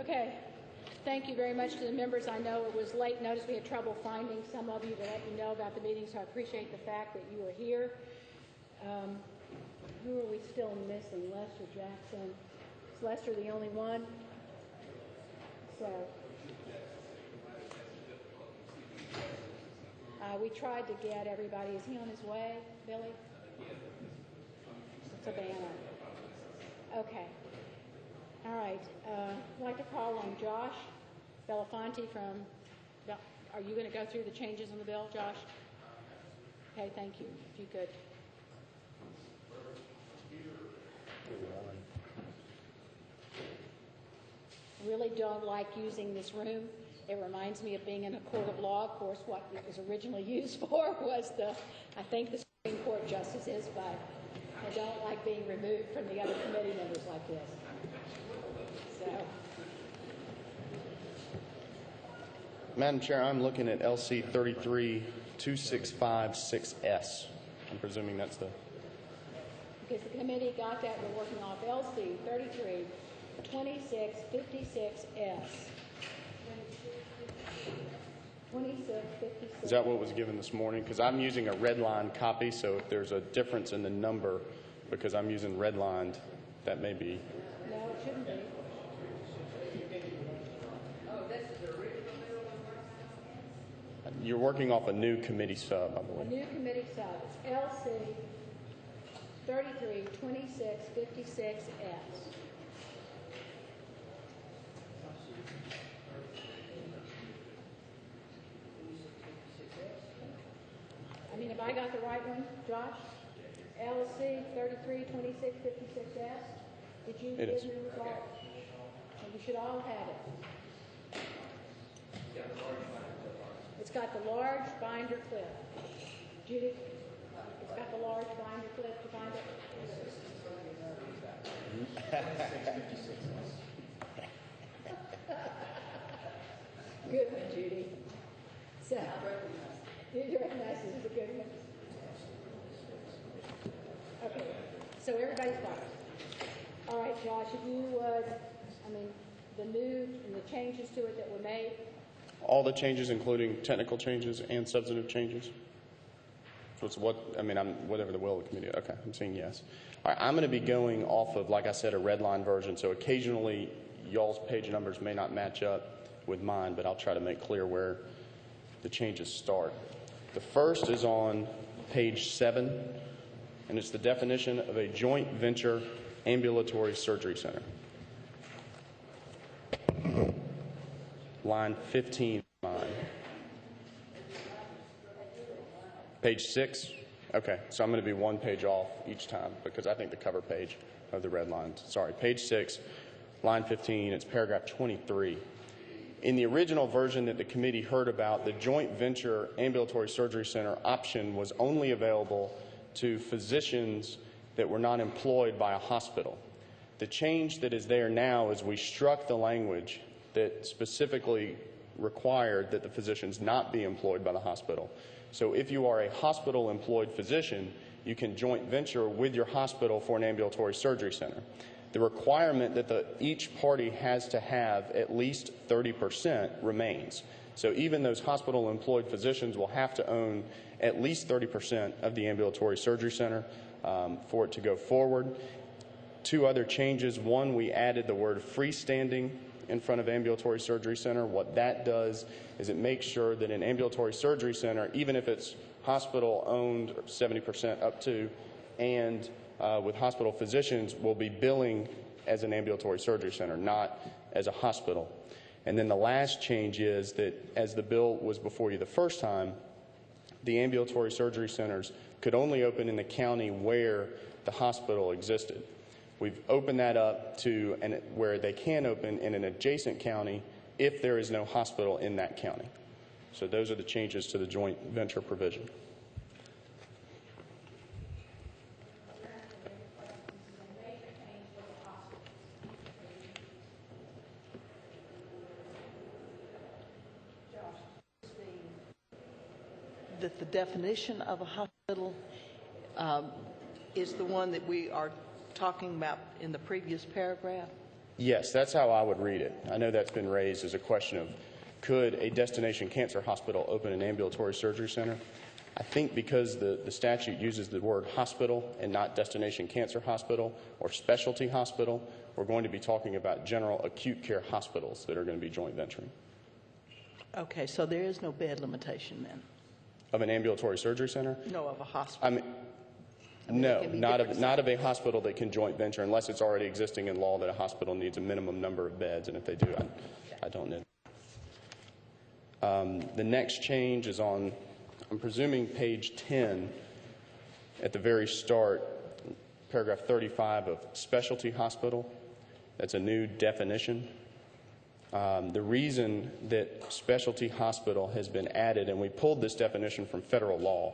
Okay. Thank you very much to the members. I know it was late notice. We had trouble finding some of you to let you know about the meeting, so I appreciate the fact that you are here. Who are we still missing? Lester Jackson. Is Lester the only one? So we tried to get everybody. Is he on his way, Billy? Savannah. Okay. All right. I'd like to call on Josh Belafonte from, are you going to go through the changes in the bill, Josh? Okay, thank you. If you could. I really don't like using this room. It reminds me of being in a court of law. Of course, what it was originally used for was I think the Supreme Court justices, but I don't like being removed from the other committee members like this. So. Madam Chair, I'm looking at LC 332656S. I'm presuming that's the... Because the committee got that, we're working off LC 332656S. 2656. Is that what was given this morning? Because I'm using a redline copy, so if there's a difference in the number, because I'm using redlined, that may be... No, it shouldn't be. You're working off a new committee sub, I believe. A new committee sub. It's LC 332656S. I mean, have I got the right one, Josh? LC 332656S. Did you give me the result? You should all have it. It's got the large binder clip. Judy, it's got the large binder clip to bind it. Good one, Judy. So, you recognize this is a good one. Okay, so everybody's got it. All right, Josh, if you would, the new and the changes to it that were made. All the changes, including technical changes and substantive changes? So it's whatever the will of the committee. Okay, I'm saying yes. All right, I'm going to be going off of, like I said, a red line version, so occasionally y'all's page numbers may not match up with mine, but I'll try to make clear where the changes start. The first is on page 7, and it's the definition of a joint venture ambulatory surgery center. Line 15 of mine. Page 6? Okay, so I'm going to be one page off each time because I think the cover page of the red line. Sorry, page 6, line 15, it's paragraph 23. In the original version that the committee heard about, the joint venture ambulatory surgery center option was only available to physicians that were not employed by a hospital. The change that is there now is we struck the language that specifically required that the physicians not be employed by the hospital. So if you are a hospital-employed physician, you can joint venture with your hospital for an ambulatory surgery center. The requirement that each party has to have at least 30% remains. So even those hospital-employed physicians will have to own at least 30% of the ambulatory surgery center for it to go forward. Two other changes. One, we added the word freestanding in front of ambulatory surgery center. What that does is it makes sure that an ambulatory surgery center, even if it's hospital-owned 70% up to, and with hospital physicians, will be billing as an ambulatory surgery center, not as a hospital. And then the last change is that as the bill was before you the first time, the ambulatory surgery centers could only open in the county where the hospital existed. We've opened that up to where they can open in an adjacent county if there is no hospital in that county. So those are the changes to the joint venture provision. That the definition of a hospital is the one that we are talking about in the previous paragraph? Yes, that's how I would read it. I know that's been raised as a question of, could a destination cancer hospital open an ambulatory surgery center? I think because the statute uses the word hospital and not destination cancer hospital or specialty hospital, we're going to be talking about general acute care hospitals that are going to be joint venturing. Okay, so there is no bed limitation then? Of an ambulatory surgery center? No, of a hospital. No, not of a hospital that can joint venture unless it's already existing in law that a hospital needs a minimum number of beds, and if they do, I don't know. The next change is on, I'm presuming, page 10 at the very start, paragraph 35 of specialty hospital. That's a new definition. The reason that specialty hospital has been added, and we pulled this definition from federal law,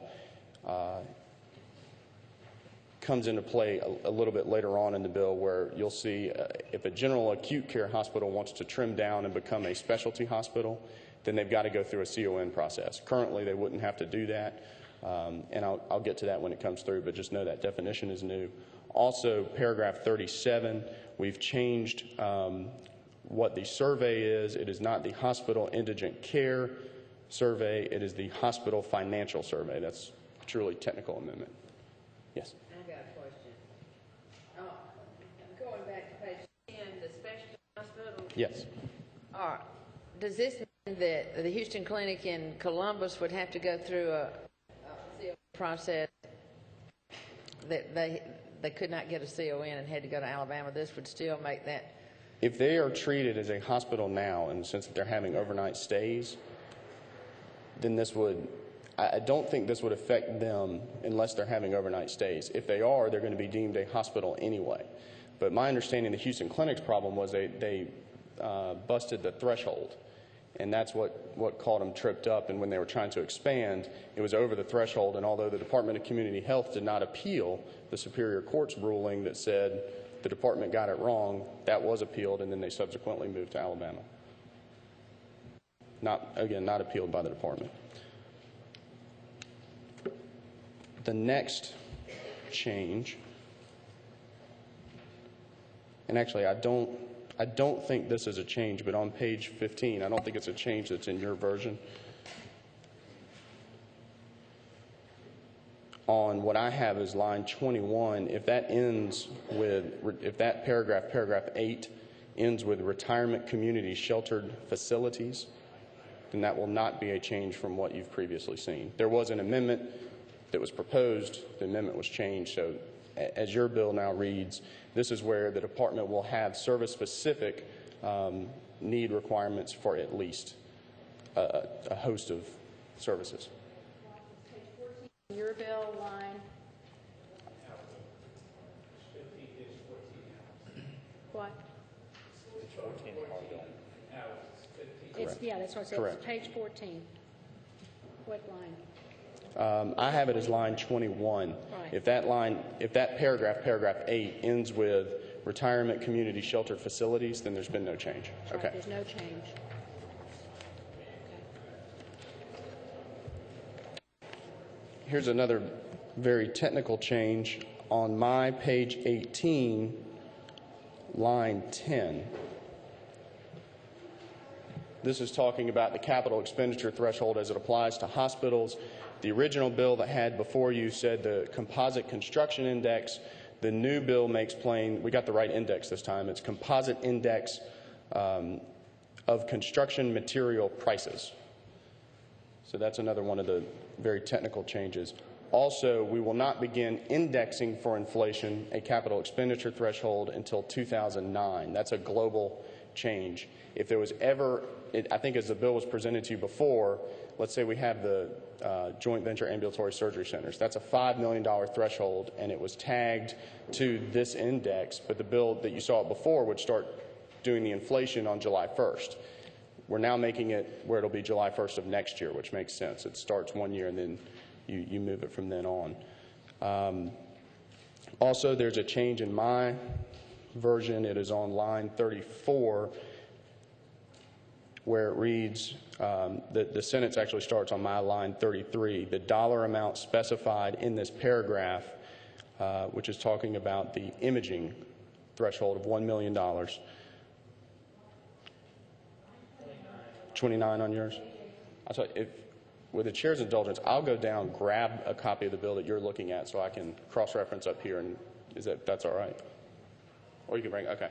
comes into play a little bit later on in the bill, where you'll see if a general acute care hospital wants to trim down and become a specialty hospital, then they've got to go through a CON process. Currently, they wouldn't have to do that, and I'll get to that when it comes through, but just know that definition is new. Also, paragraph 37, we've changed what the survey is. It is not the hospital indigent care survey. It is the hospital financial survey. That's a truly technical amendment. Yes? I've got a question. Going back to page 10, the specialty hospital. Yes. Does this mean that the Houston Clinic in Columbus would have to go through a process that they could not get a CON and had to go to Alabama? This would still make that. If they are treated as a hospital now in the sense that they're having overnight stays, then this would, I don't think this would affect them unless they're having overnight stays. If they are, they're going to be deemed a hospital anyway. But my understanding the Houston Clinic's problem was they busted the threshold, and that's what caught them tripped up. And when they were trying to expand, it was over the threshold, and although the Department of Community Health did not appeal the Superior Court's ruling that said the department got it wrong, that was appealed, and then they subsequently moved to Alabama. Not appealed by the department. The next change, and actually I don't think this is a change, but on page 15, I don't think it's a change that's in your version. On what I have is line 21, if that paragraph 8 ends with retirement community sheltered facilities, then that will not be a change from what you've previously seen. There was an amendment that was proposed, the amendment was changed, so as your bill now reads, this is where the department will have service-specific need requirements for at least a host of services. Your bill line. What? It's 14 in our bill. Yeah, that's what it says. Correct. It's page 14. What line? I have it as line 21. Right. If that paragraph 8 ends with retirement community sheltered facilities, then there's been no change. Right, Okay. there's no change. Here's another very technical change. On my page 18, line 10, this is talking about the capital expenditure threshold as it applies to hospitals. The original bill that had before you said the composite construction index. The new bill makes plain, we got the right index this time, it's composite index of construction material prices. So that's another one of the very technical changes. Also, we will not begin indexing for inflation a capital expenditure threshold until 2009. That's a global change. If there was ever, I think as the bill was presented to you before, let's say we have the joint venture ambulatory surgery centers. That's a $5 million threshold, and it was tagged to this index, but the bill that you saw before would start doing the inflation on July 1st. We're now making it where it'll be July 1st of next year, which makes sense. It starts 1 year, and then you move it from then on. Also, there's a change in my version. It is on line 34, where it reads, the sentence actually starts on my line 33. The dollar amount specified in this paragraph, which is talking about the imaging threshold of $1 million, 29 on yours? I'll tell you, if, with the chair's indulgence, I'll go down, grab a copy of the bill that you're looking at so I can cross-reference up here, and that's all right? Or you can bring, okay.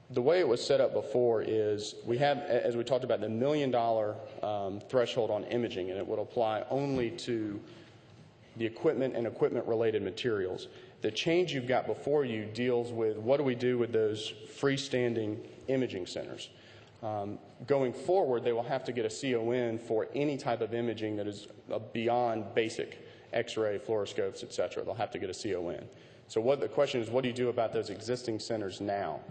The way it was set up before is we have, as we talked about, the $1 million threshold on imaging, and it would apply only to the equipment and equipment-related materials. The change you've got before you deals with what do we do with those freestanding imaging centers. Going forward, they will have to get a CON for any type of imaging that is beyond basic X-ray, fluoroscopes, et cetera. They'll have to get a CON. So the question is, what do you do about those existing centers now?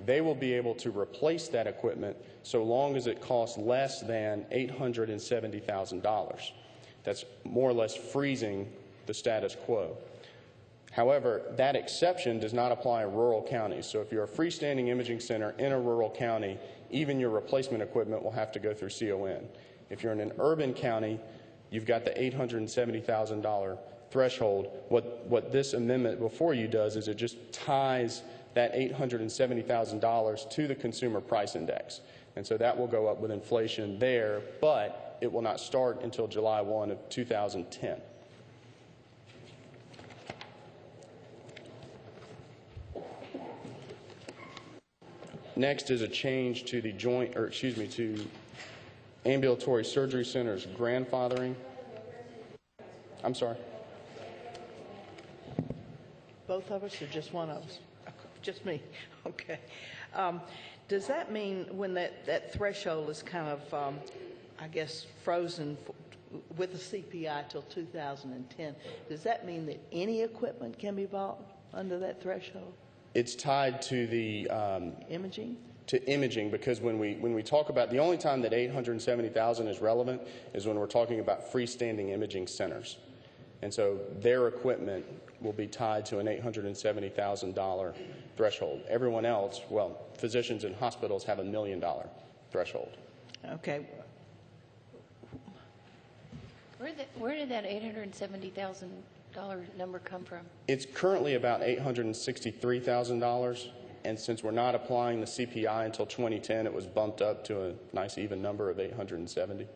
They will be able to replace that equipment so long as it costs less than $870,000. That's more or less freezing the status quo. However, that exception does not apply in rural counties. So if you're a freestanding imaging center in a rural county, even your replacement equipment will have to go through CON. If you're in an urban county, you've got the $870,000 threshold. What this amendment before you does is it just ties that $870,000 to the consumer price index. And so that will go up with inflation there, but it will not start until July 1 of 2010. Next is a change to the to ambulatory surgery centers grandfathering. I'm sorry. Both of us or just one of us? Just me. Okay. Does that mean when that threshold is kind of, I guess, frozen with the CPI till 2010, does that mean that any equipment can be bought under that threshold? It's tied to the imaging? To imaging, because when we talk about, the only time that $870,000 is relevant is when we're talking about freestanding imaging centers. And so their equipment will be tied to an $870,000 threshold. Everyone else, well, physicians and hospitals have a $1 million threshold. Okay. Where did that $870,000 number come from? It's currently about $863,000, and since we're not applying the CPI until 2010, it was bumped up to a nice even number of $870,000.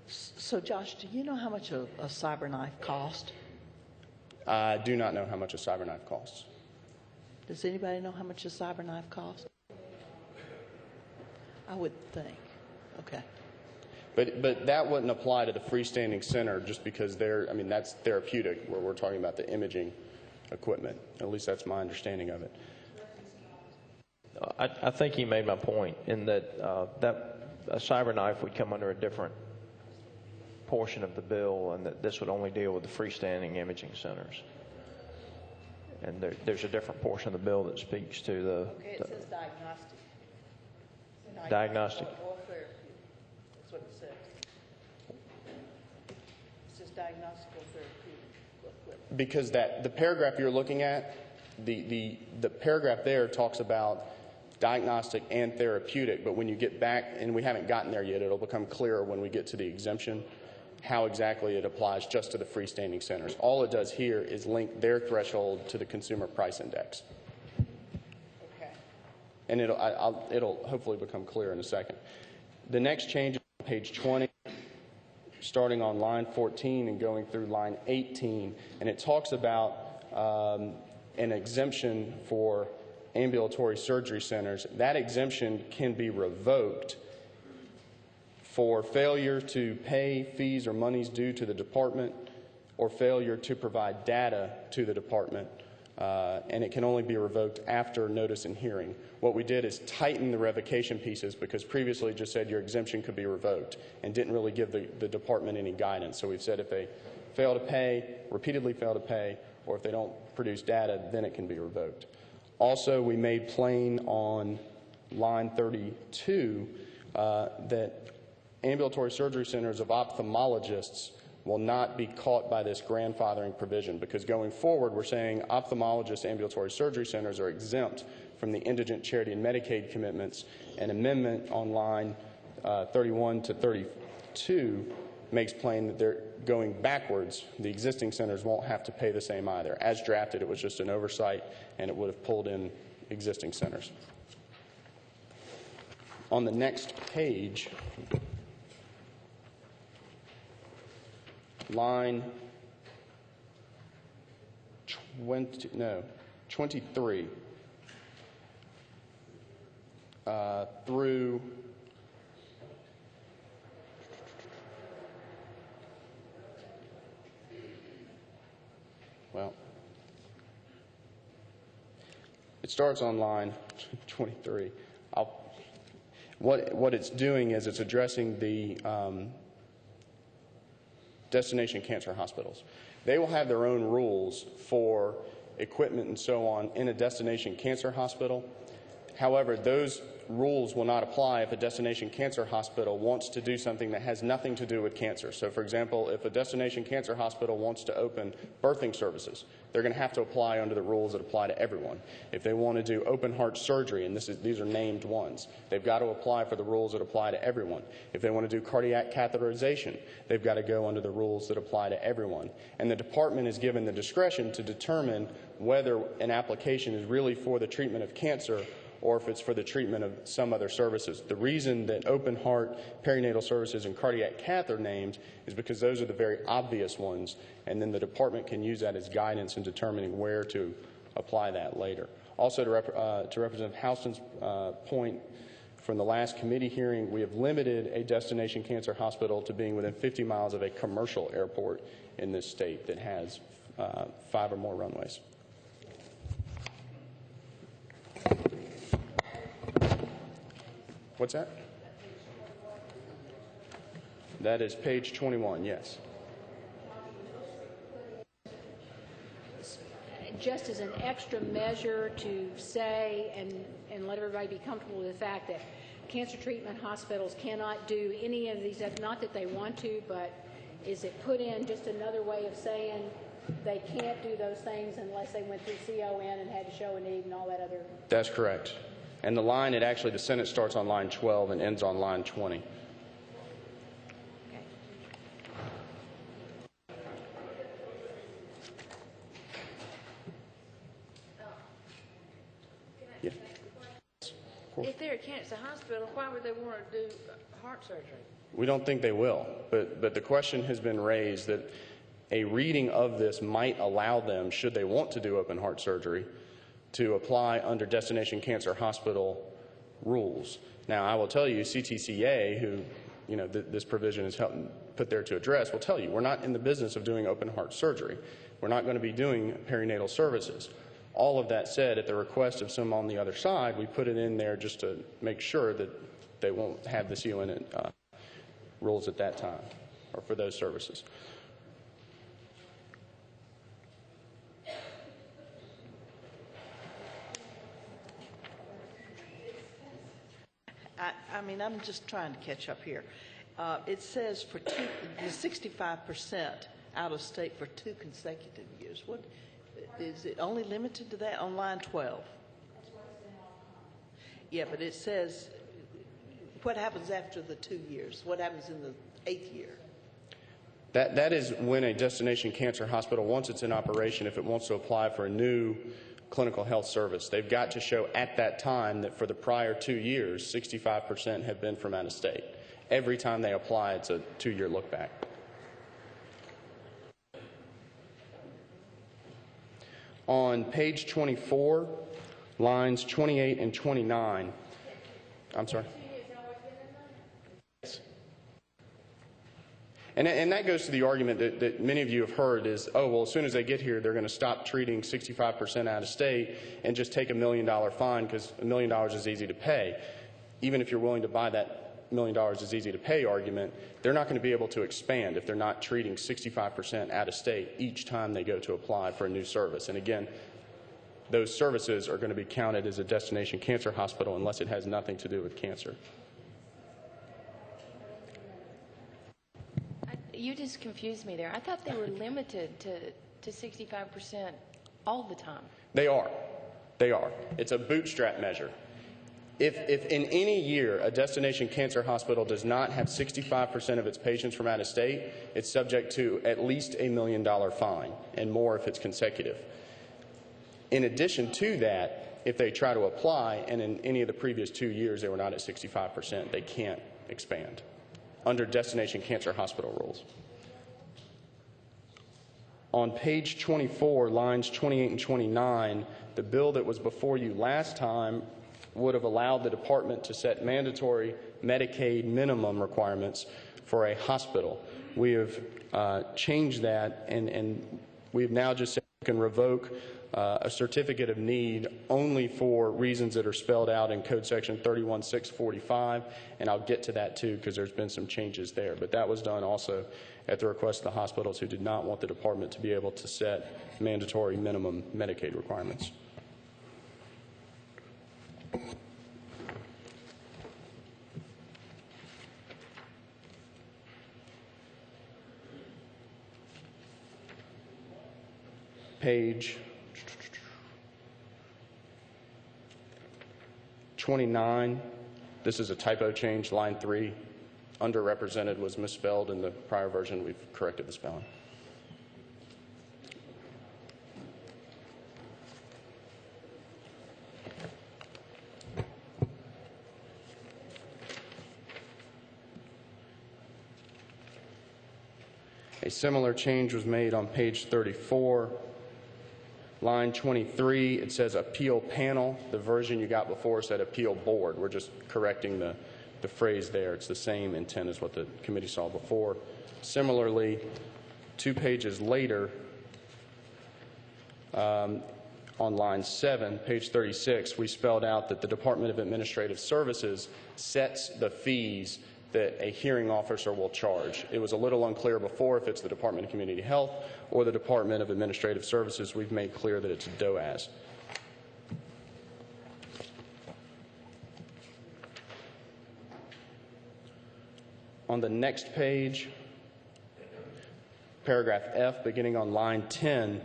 So, Josh, do you know how much a Cyberknife cost? I do not know how much a Cyberknife costs. Does anybody know how much a Cyberknife costs? I would think. Okay. But that wouldn't apply to the freestanding center just because that's therapeutic, where we're talking about the imaging equipment. At least that's my understanding of it. I think he made my point in that that a Cyberknife would come under a different portion of the bill, and that this would only deal with the freestanding imaging centers. And there's a different portion of the bill that speaks to the... Okay, it says diagnostic. Diagnostic. Or therapeutic. That's what it says. It says diagnostic or therapeutic equipment. Because the paragraph you're looking at, the paragraph there talks about diagnostic and therapeutic, but when you get back, and we haven't gotten there yet, it'll become clearer when we get to the exemption, how exactly it applies just to the freestanding centers. All it does here is link their threshold to the consumer price index. Okay. And it'll hopefully become clear in a second. The next change is on page 20, starting on line 14 and going through line 18, and it talks about an exemption for ambulatory surgery centers. That exemption can be revoked for failure to pay fees or monies due to the department or failure to provide data to the department, and it can only be revoked after notice and hearing. What we did is tighten the revocation pieces, because previously it just said your exemption could be revoked and didn't really give the department any guidance. So we've said if they fail to pay, repeatedly fail to pay, or if they don't produce data, then it can be revoked. Also, we made plain on line 32 that ambulatory surgery centers of ophthalmologists will not be caught by this grandfathering provision, because going forward we're saying ophthalmologist ambulatory surgery centers are exempt from the indigent charity and Medicaid commitments. An amendment on line 31 to 32 makes plain that they're going backwards. The existing centers won't have to pay the same either. As drafted, it was just an oversight, and it would have pulled in existing centers. On the next page, line 23 through it starts on line 23. What it's doing is it's addressing the destination cancer hospitals. They will have their own rules for equipment and so on in a destination cancer hospital. However, those rules will not apply if a destination cancer hospital wants to do something that has nothing to do with cancer. So, for example, if a destination cancer hospital wants to open birthing services, they're going to have to apply under the rules that apply to everyone. If they want to do open heart surgery, and these are named ones, they've got to apply for the rules that apply to everyone. If they want to do cardiac catheterization, they've got to go under the rules that apply to everyone. And the department is given the discretion to determine whether an application is really for the treatment of cancer or if it's for the treatment of some other services. The reason that open heart, perinatal services, and cardiac cath are named is because those are the very obvious ones, and then the department can use that as guidance in determining where to apply that later. Also, to Representative Houston's point from the last committee hearing, we have limited a destination cancer hospital to being within 50 miles of a commercial airport in this state that has 5 or more runways. What's that? That is page 21, yes. Just as an extra measure to say and let everybody be comfortable with the fact that cancer treatment hospitals cannot do any of these, not that they want to, but is it put in just another way of saying they can't do those things unless they went through CON and had to show a need and all that other? That's correct. And the line, the sentence starts on line 12 and ends on line 20. Okay. Yeah. If they're a cancer hospital, why would they want to do heart surgery? We don't think they will, but the question has been raised that a reading of this might allow them, should they want to do open heart surgery, to apply under destination cancer hospital rules. Now, I will tell you, CTCA, who this provision is put there to address, will tell you we're not in the business of doing open heart surgery. We're not going to be doing perinatal services. All of that said, at the request of some on the other side, we put it in there just to make sure that they won't have the CON rules at that time or for those services. I'm just trying to catch up here. It says for 65% out of state for 2 consecutive years. What is it only limited to that on line 12? Yeah, but it says what happens after the 2 years? What happens in the 8th year? That is when a destination cancer hospital, once it's in operation, if it wants to apply for a new clinical health service, they've got to show at that time that for the prior 2 years, 65% have been from out of state. Every time they apply, it's a 2-year look back. On page 24, lines 28 and 29, I'm sorry. And that goes to the argument that many of you have heard is, oh, well, as soon as they get here, they're going to stop treating 65% out of state and just take $1 million fine because $1 million is easy to pay. Even if you're willing to buy that $1 million is easy to pay argument, they're not going to be able to expand if they're not treating 65% out of state each time they go to apply for a new service. And again, those services are going to be counted as a destination cancer hospital unless it has nothing to do with cancer. You just confused me there. I thought they were limited to 65% all the time. They are. They are. It's a bootstrap measure. If in any year a destination cancer hospital does not have 65% of its patients from out of state, it's subject to at least $1 million fine and more if it's consecutive. In addition to that, if they try to apply and in any of the previous 2 years they were not at 65%, they can't expand under destination cancer hospital rules. On page 24, lines 28 and 29, the bill that was before you last time would have allowed the department to set mandatory Medicaid minimum requirements for a hospital. We have changed that, and we've now just said you can revoke a certificate of need only for reasons that are spelled out in Code Section 31645, and I'll get to that too because there's been some changes there. But that was done also at the request of the hospitals who did not want the department to be able to set mandatory minimum Medicaid requirements. Page 29, this is a typo change, line 3. Underrepresented was misspelled in the prior version. We've corrected the spelling. A similar change was made on page 34. Line 23, it says appeal panel. The version you got before said appeal board. We're just correcting the phrase there. It's the same intent as what the committee saw before. Similarly, 2 pages later, on line 7, page 36, we spelled out that the Department of Administrative Services sets the fees that a hearing officer will charge. It was a little unclear before if it's the Department of Community Health or the Department of Administrative Services. We've made clear that it's DOAS. On the next page, paragraph F, beginning on line 10,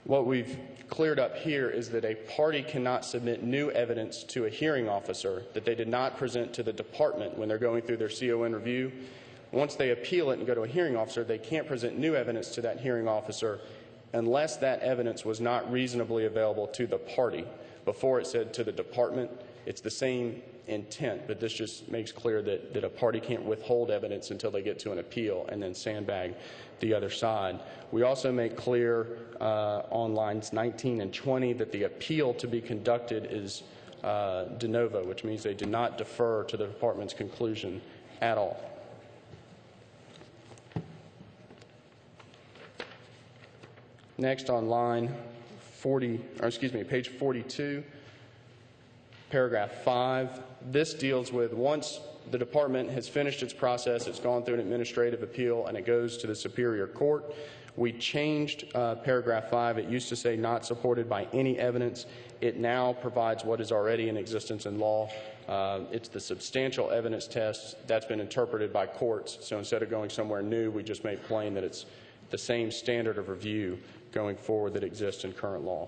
what we've cleared up here is that a party cannot submit new evidence to a hearing officer that they did not present to the department when they're going through their CON review. Once they appeal it and go to a hearing officer, they can't present new evidence to that hearing officer unless that evidence was not reasonably available to the party. Before it said to the department, it's the same intent, but this just makes clear that a party can't withhold evidence until they get to an appeal and then sandbag the other side. We also make clear on lines 19 and 20 that the appeal to be conducted is de novo, which means they do not defer to the department's conclusion at all. Next on line 40, or excuse me, page 42, paragraph 5. This deals with once the department has finished its process, it's gone through an administrative appeal, and it goes to the Superior Court. We changed paragraph 5. It used to say not supported by any evidence. It now provides what is already in existence in law. It's the substantial evidence test that's been interpreted by courts. So instead of going somewhere new, we just made plain that it's the same standard of review going forward that exists in current law.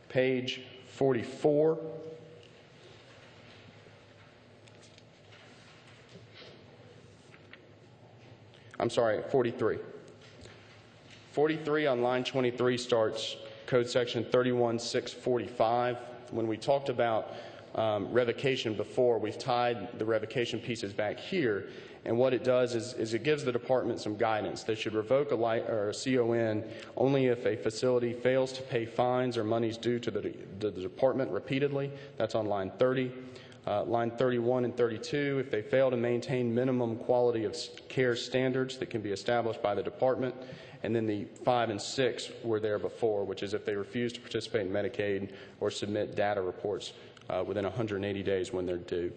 Page 44. I'm sorry, 43. 43 on line 23 starts Code Section 31645. When we talked about revocation before, we've tied the revocation pieces back here. And what it does is it gives the department some guidance. They should revoke a CON only if a facility fails to pay fines or monies due to the department repeatedly. That's on line 30. Line 31 and 32, if they fail to maintain minimum quality of care standards that can be established by the department. And then the 5 and 6 were there before, which is if they refuse to participate in Medicaid or submit data reports within 180 days when they're due.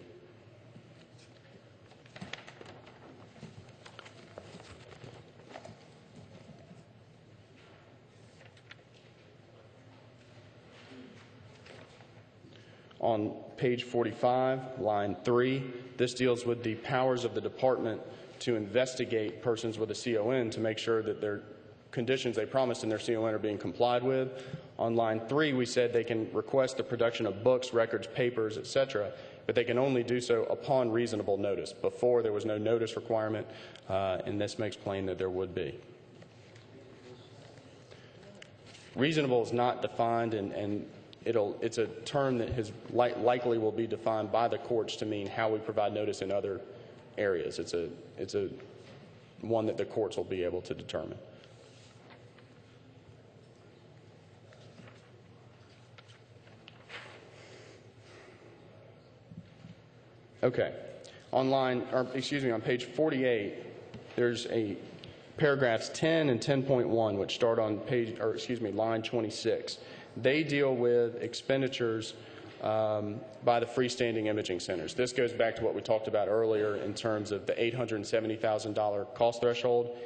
On page 45, line 3, this deals with the powers of the department to investigate persons with a CON to make sure that their conditions they promised in their CON are being complied with. On line 3, we said they can request the production of books, records, papers, etc. but they can only do so upon reasonable notice. Before, there was no notice requirement, and this makes plain that there would be. Reasonable is not defined, and it's a term that likely will be defined by the courts to mean how we provide notice in other areas. It's a one that the courts will be able to determine. Okay. On page 48, there's paragraphs 10 and 10.1, which start on line 26. They deal with expenditures by the freestanding imaging centers. This goes back to what we talked about earlier in terms of the $870,000 cost threshold.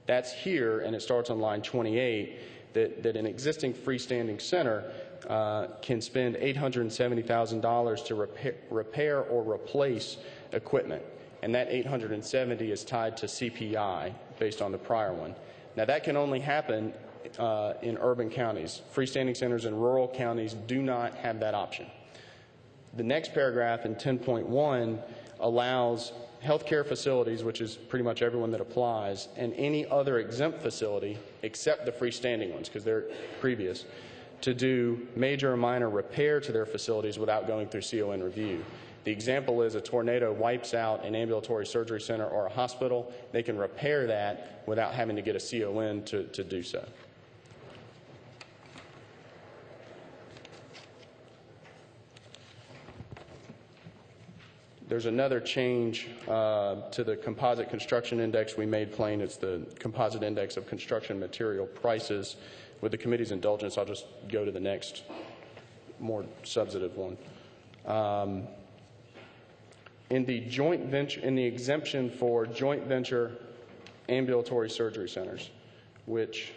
That's here, and it starts on line 28, that an existing freestanding center can spend $870,000 to repair or replace equipment. And that $870,000 is tied to CPI based on the prior one. Now, that can only happen in urban counties. Freestanding centers in rural counties do not have that option. The next paragraph in 10.1 allows healthcare facilities, which is pretty much everyone that applies, and any other exempt facility, except the freestanding ones, because they're previous, to do major or minor repair to their facilities without going through CON review. The example is a tornado wipes out an ambulatory surgery center or a hospital. They can repair that without having to get a CON to do so. There's another change to the composite construction index we made plain. It's the composite index of construction material prices. With the committee's indulgence, I'll just go to the next more substantive one. In the exemption for joint venture ambulatory surgery centers, which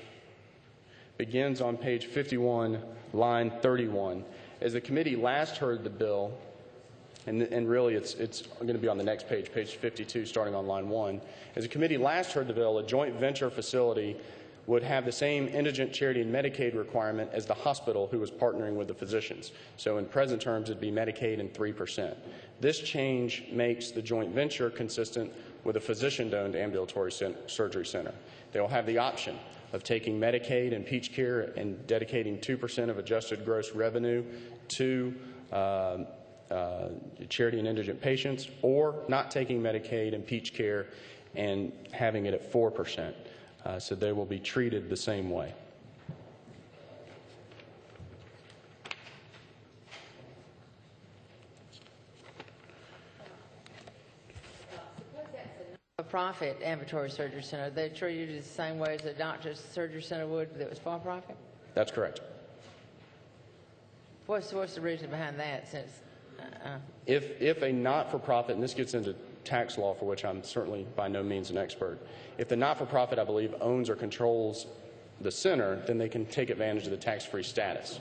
begins on page 51, line 31. As the committee last heard the bill, and really it's going to be on the next page, page 52, starting on line 1. As the committee last heard the bill, a joint venture facility would have the same indigent charity and Medicaid requirement as the hospital who was partnering with the physicians. So in present terms, it'd be Medicaid and 3%. This change makes the joint venture consistent with a physician-owned ambulatory surgery center. They will have the option of taking Medicaid and Peach Care and dedicating 2% of adjusted gross revenue to charity and indigent patients, or not taking Medicaid and Peach Care and having it at 4%. So they will be treated the same way. Suppose that's a profit ambulatory surgery center. They treat you the same way as a doctor's surgery center would that was for profit? That's correct. What's the reason behind that? Since If a not-for-profit, and this gets into tax law, for which I'm certainly by no means an expert, if the not-for-profit, I believe, owns or controls the center, then they can take advantage of the tax-free status.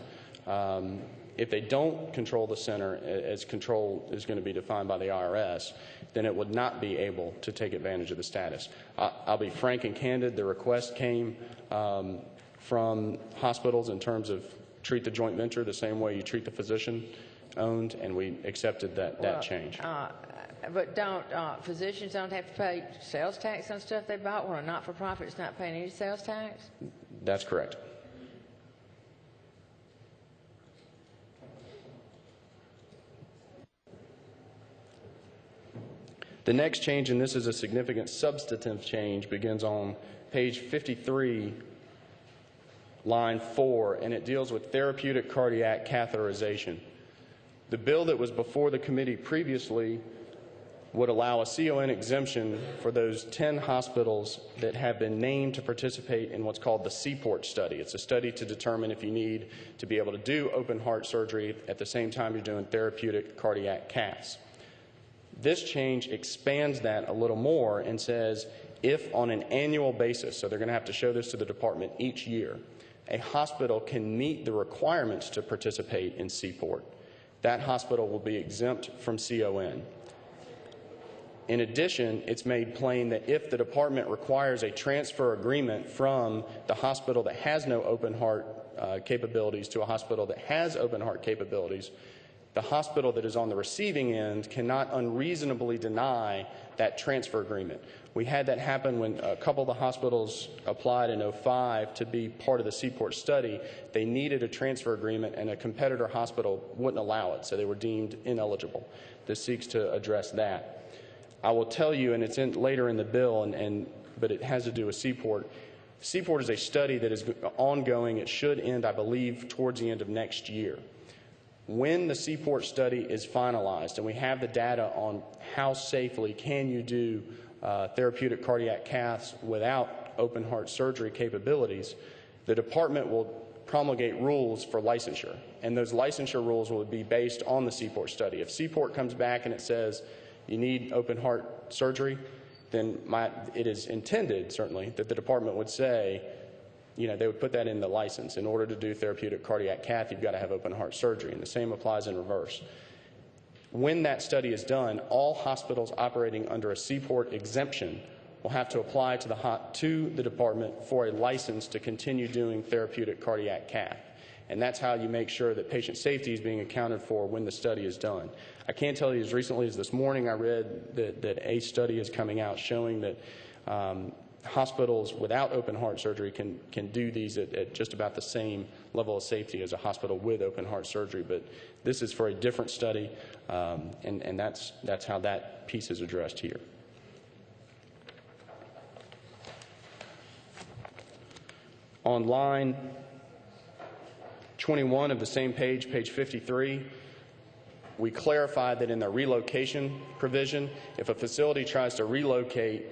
If they don't control the center, as control is going to be defined by the IRS, then it would not be able to take advantage of the status. I'll be frank and candid. The request came from hospitals in terms of treat the joint venture the same way you treat the physician-owned, and we accepted that change. But physicians don't have to pay sales tax on stuff they bought, when a not-for-profit is not paying any sales tax? That's correct. The next change, and this is a significant substantive change, begins on page 53, line 4, and it deals with therapeutic cardiac catheterization. The bill that was before the committee previously would allow a CON exemption for those 10 hospitals that have been named to participate in what's called the Seaport study. It's a study to determine if you need to be able to do open heart surgery at the same time you're doing therapeutic cardiac caths. This change expands that a little more and says if on an annual basis, so they're going to have to show this to the department each year, a hospital can meet the requirements to participate in Seaport, that hospital will be exempt from CON. In addition, it's made plain that if the department requires a transfer agreement from the hospital that has no open heart capabilities to a hospital that has open heart capabilities, the hospital that is on the receiving end cannot unreasonably deny that transfer agreement. We had that happen when a couple of the hospitals applied in 2005 to be part of the Seaport study. They needed a transfer agreement, and a competitor hospital wouldn't allow it, so they were deemed ineligible. This seeks to address that. I will tell you, and it's later in the bill, but it has to do with Seaport. Seaport is a study that is ongoing. It should end, I believe, towards the end of next year. When the Seaport study is finalized and we have the data on how safely can you do therapeutic cardiac caths without open heart surgery capabilities, the department will promulgate rules for licensure. And those licensure rules will be based on the Seaport study. If Seaport comes back and it says you need open heart surgery, then it is intended, certainly, that the department would say, they would put that in the license. In order to do therapeutic cardiac cath, you've got to have open heart surgery. And the same applies in reverse. When that study is done, all hospitals operating under a Seaport exemption will have to apply to the department for a license to continue doing therapeutic cardiac cath. And that's how you make sure that patient safety is being accounted for when the study is done. I can tell you, as recently as this morning, I read that a study is coming out showing that hospitals without open heart surgery can do these at just about the same level of safety as a hospital with open heart surgery. But this is for a different study, and that's how that piece is addressed here. On line 21 of the same page, page 53, we clarified that in the relocation provision, if a facility tries to relocate,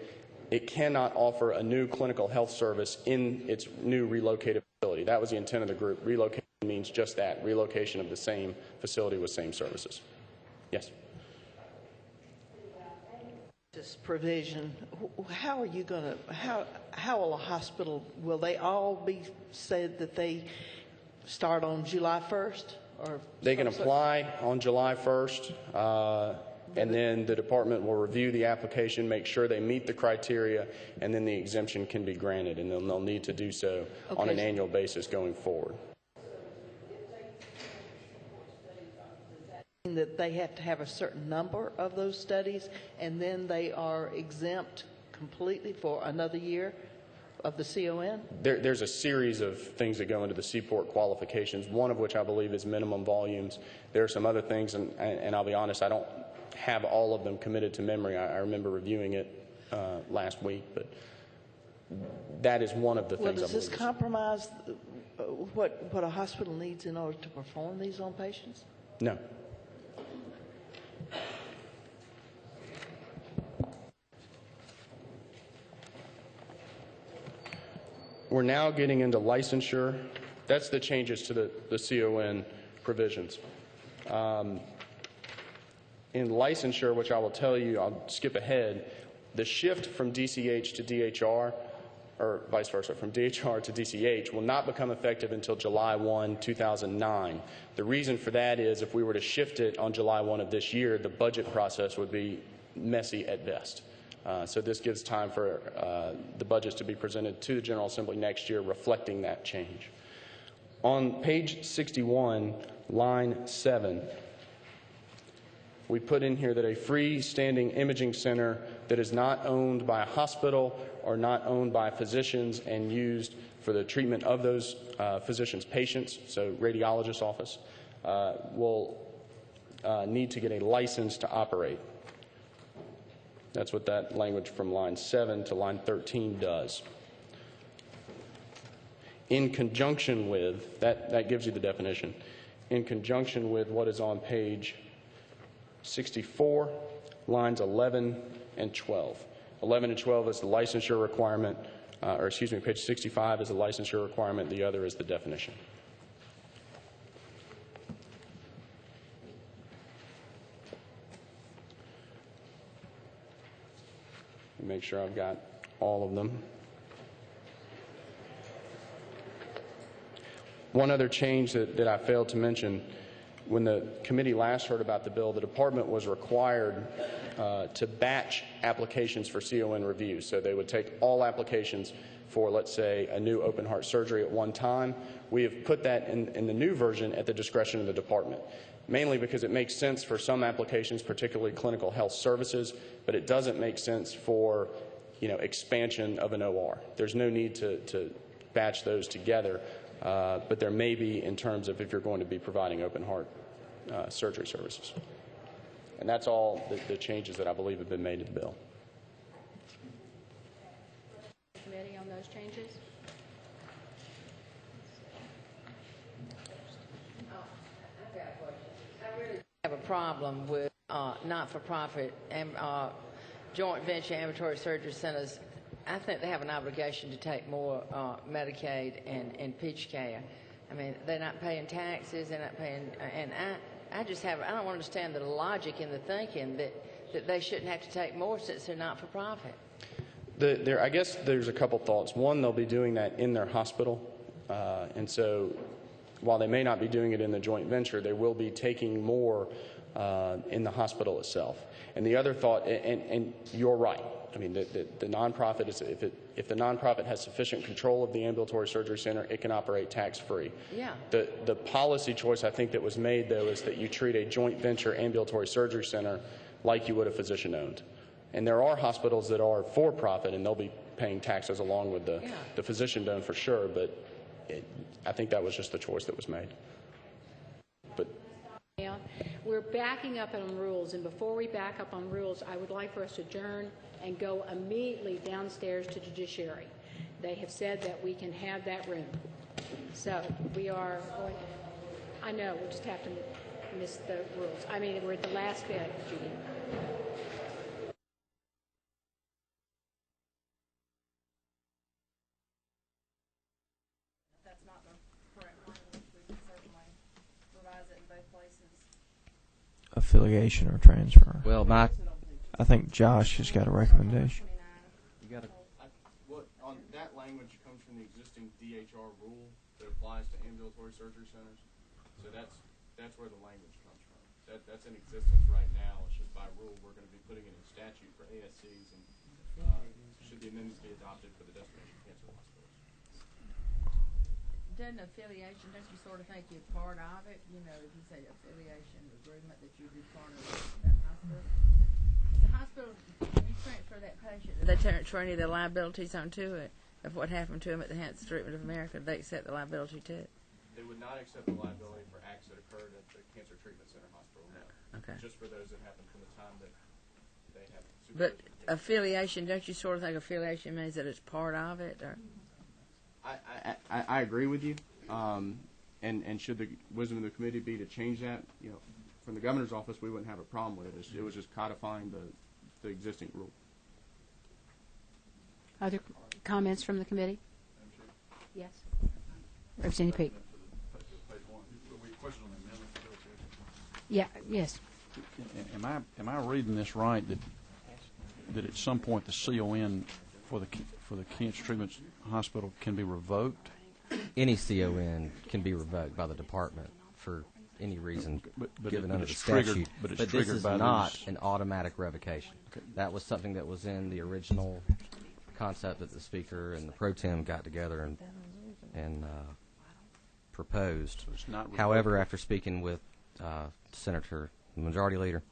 it cannot offer a new clinical health service in its new relocated facility. That was the intent of the group. Relocation means just that, relocation of the same facility with same services. Yes? This provision, how are you going to, how will a hospital, will they all be said that they start on July 1st? Or they can apply on July 1st. And then the department will review the application, make sure they meet the criteria, and then the exemption can be granted, and they'll need to do so on an annual basis going forward. That they have to have a certain number of those studies, and then they are exempt completely for another year of the CON? There's a series of things that go into the Seaport qualifications, one of which I believe is minimum volumes. There are some other things, and I'll be honest, I don't have all of them committed to memory. I remember reviewing it last week, but that is one of the things. Well, does this compromise what a hospital needs in order to perform these on patients? No. We're now getting into licensure. That's the changes to the CON provisions. In licensure, which I will tell you, I'll skip ahead, the shift from DCH to DHR, or vice versa, from DHR to DCH, will not become effective until July 1, 2009. The reason for that is if we were to shift it on July 1 of this year, the budget process would be messy at best. So this gives time for the budgets to be presented to the General Assembly next year, reflecting that change. On page 61, line 7, we put in here that a freestanding imaging center that is not owned by a hospital or not owned by physicians and used for the treatment of those physicians' patients, so radiologist's office, will need to get a license to operate. That's what that language from line 7 to line 13 does. In conjunction with, that gives you the definition, in conjunction with what is on page 64, lines 11 and 12. 11 and 12 is the licensure requirement, page 65 is the licensure requirement, the other is the definition. Make sure I've got all of them. One other change that I failed to mention, when the committee last heard about the bill, the department was required to batch applications for CON review. So they would take all applications for, let's say, a new open heart surgery at one time. We have put that in the new version at the discretion of the department. mainly because it makes sense for some applications, particularly clinical health services, but it doesn't make sense for, expansion of an OR. There's no need to batch those together, but there may be in terms of if you're going to be providing open heart surgery services. And that's all the changes that I believe have been made to the bill. Committee on those changes? I have a problem with not-for-profit and joint venture ambulatory surgery centers. I think they have an obligation to take more Medicaid and peach care. I mean, they're not paying taxes, they're not paying, and I don't understand the logic in the thinking that they shouldn't have to take more since they're not-for-profit. I guess there's a couple thoughts. One, they'll be doing that in their hospital, and so while they may not be doing it in the joint venture, they will be taking more in the hospital itself. And the other thought, and you're right, I mean, the nonprofit is if the nonprofit has sufficient control of the ambulatory surgery center, it can operate tax-free. Yeah. The policy choice I think that was made, though, is that you treat a joint venture ambulatory surgery center like you would a physician-owned. And there are hospitals that are for-profit, and they'll be paying taxes along with the physician-owned for sure, but I think that was just the choice that was made. But we're backing up on rules, and before we back up on rules, I would like for us to adjourn and go immediately downstairs to Judiciary. They have said that we can have that room. So we are going, I know, we'll just have to miss the rules. I mean, we're at the last bit, Judy. That's not the correct language. We can certainly revise it in both places. Affiliation or transfer. Well, I think Josh has got a recommendation. You got on that language comes from the existing DHR rule that applies to ambulatory surgery centers. So that's where the language comes from. That's in existence right now. It's just by rule we're going to be putting it in statute for ASCs, and should the amendments be adopted for the destination cancer hospitals. Doesn't affiliation, don't you sort of think you're part of it? You know, if you say affiliation agreement that you'd be part of that hospital. The hospital, when you transfer that patient, they transfer any of the liabilities onto it of what happened to them at the Cancer Treatment of America. They accept the liability too. They would not accept the liability for acts that occurred at the Cancer Treatment Center hospital, no. Okay. Just for those that happened from the time that they have But supervision care. affiliation, don't you sort of think affiliation means that it's part of it? Or? I agree with you, and should the wisdom of the committee be to change that, from the governor's office, we wouldn't have a problem with it. It was just codifying the existing rule. Other comments from the committee? Yes. Representative Peake. Yeah. Yes. Am I reading this right that at some point the CON for the cancer treatment hospital can be revoked? any CON can be revoked by the department for any reason given under the triggered, statute. but it's this triggered is by not these- an automatic revocation. Okay. That was something that was in the original concept that the speaker and the pro tem got together and proposed. So it's not revoked. However, after speaking with Senator, the majority leader,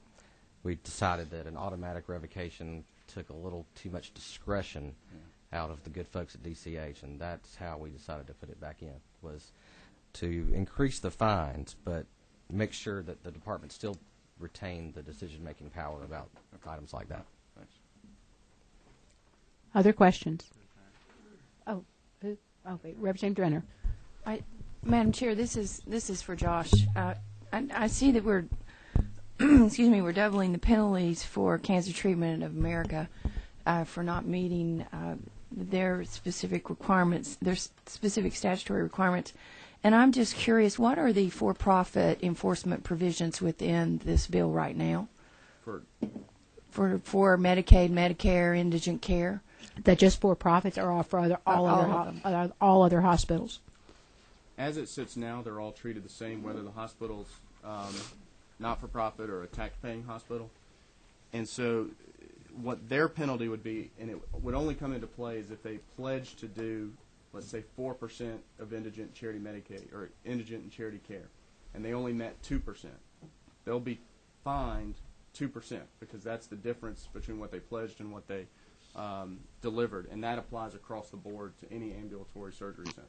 we decided that an automatic revocation took a little too much discretion out of the good folks at DCH, and that's how we decided to put it back in, was to increase the fines, but make sure that the department still retained the decision-making power about items like that. Thanks. Other questions? Oh, wait, Representative Drenner. Madam Chair, this is for Josh. I see that we're we're doubling the penalties for Cancer Treatment of America for not meeting their specific requirements, their specific statutory requirements. And I'm just curious, what are the for-profit enforcement provisions within this bill right now for Medicaid, Medicare, indigent care? That just for profits or all for all other hospitals? As it sits now, they're all treated the same, whether the hospital's not-for-profit or a tax-paying hospital. And so what their penalty would be, and it would only come into play, is if they pledge to do, let's say, 4% of indigent charity Medicaid or indigent and charity care, and they only met 2%. they'll be fined 2% because that's the difference between what they pledged and what they delivered, and that applies across the board to any ambulatory surgery center.